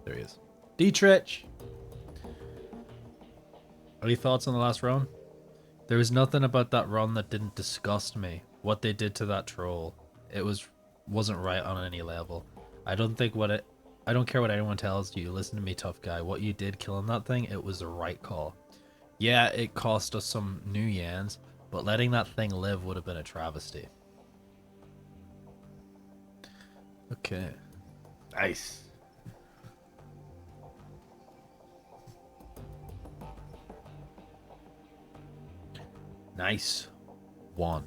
There he is. Dietrich! Any thoughts on the last run? There was nothing about that run that didn't disgust me. What they did to that troll, it wasn't right on any level. I don't care what anyone tells you. Listen to me, tough guy. What you did killing that thing, it was the right call. Yeah, it cost us some new yans, but letting that thing live would have been a travesty. Okay. Nice. Nice one.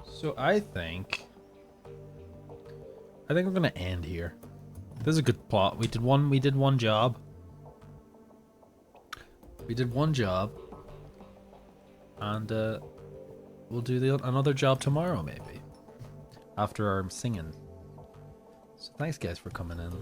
So I think we're gonna end here. This is a good plot. We did one job. We did one job. And we'll do another job tomorrow maybe. After our singing. So thanks guys for coming in.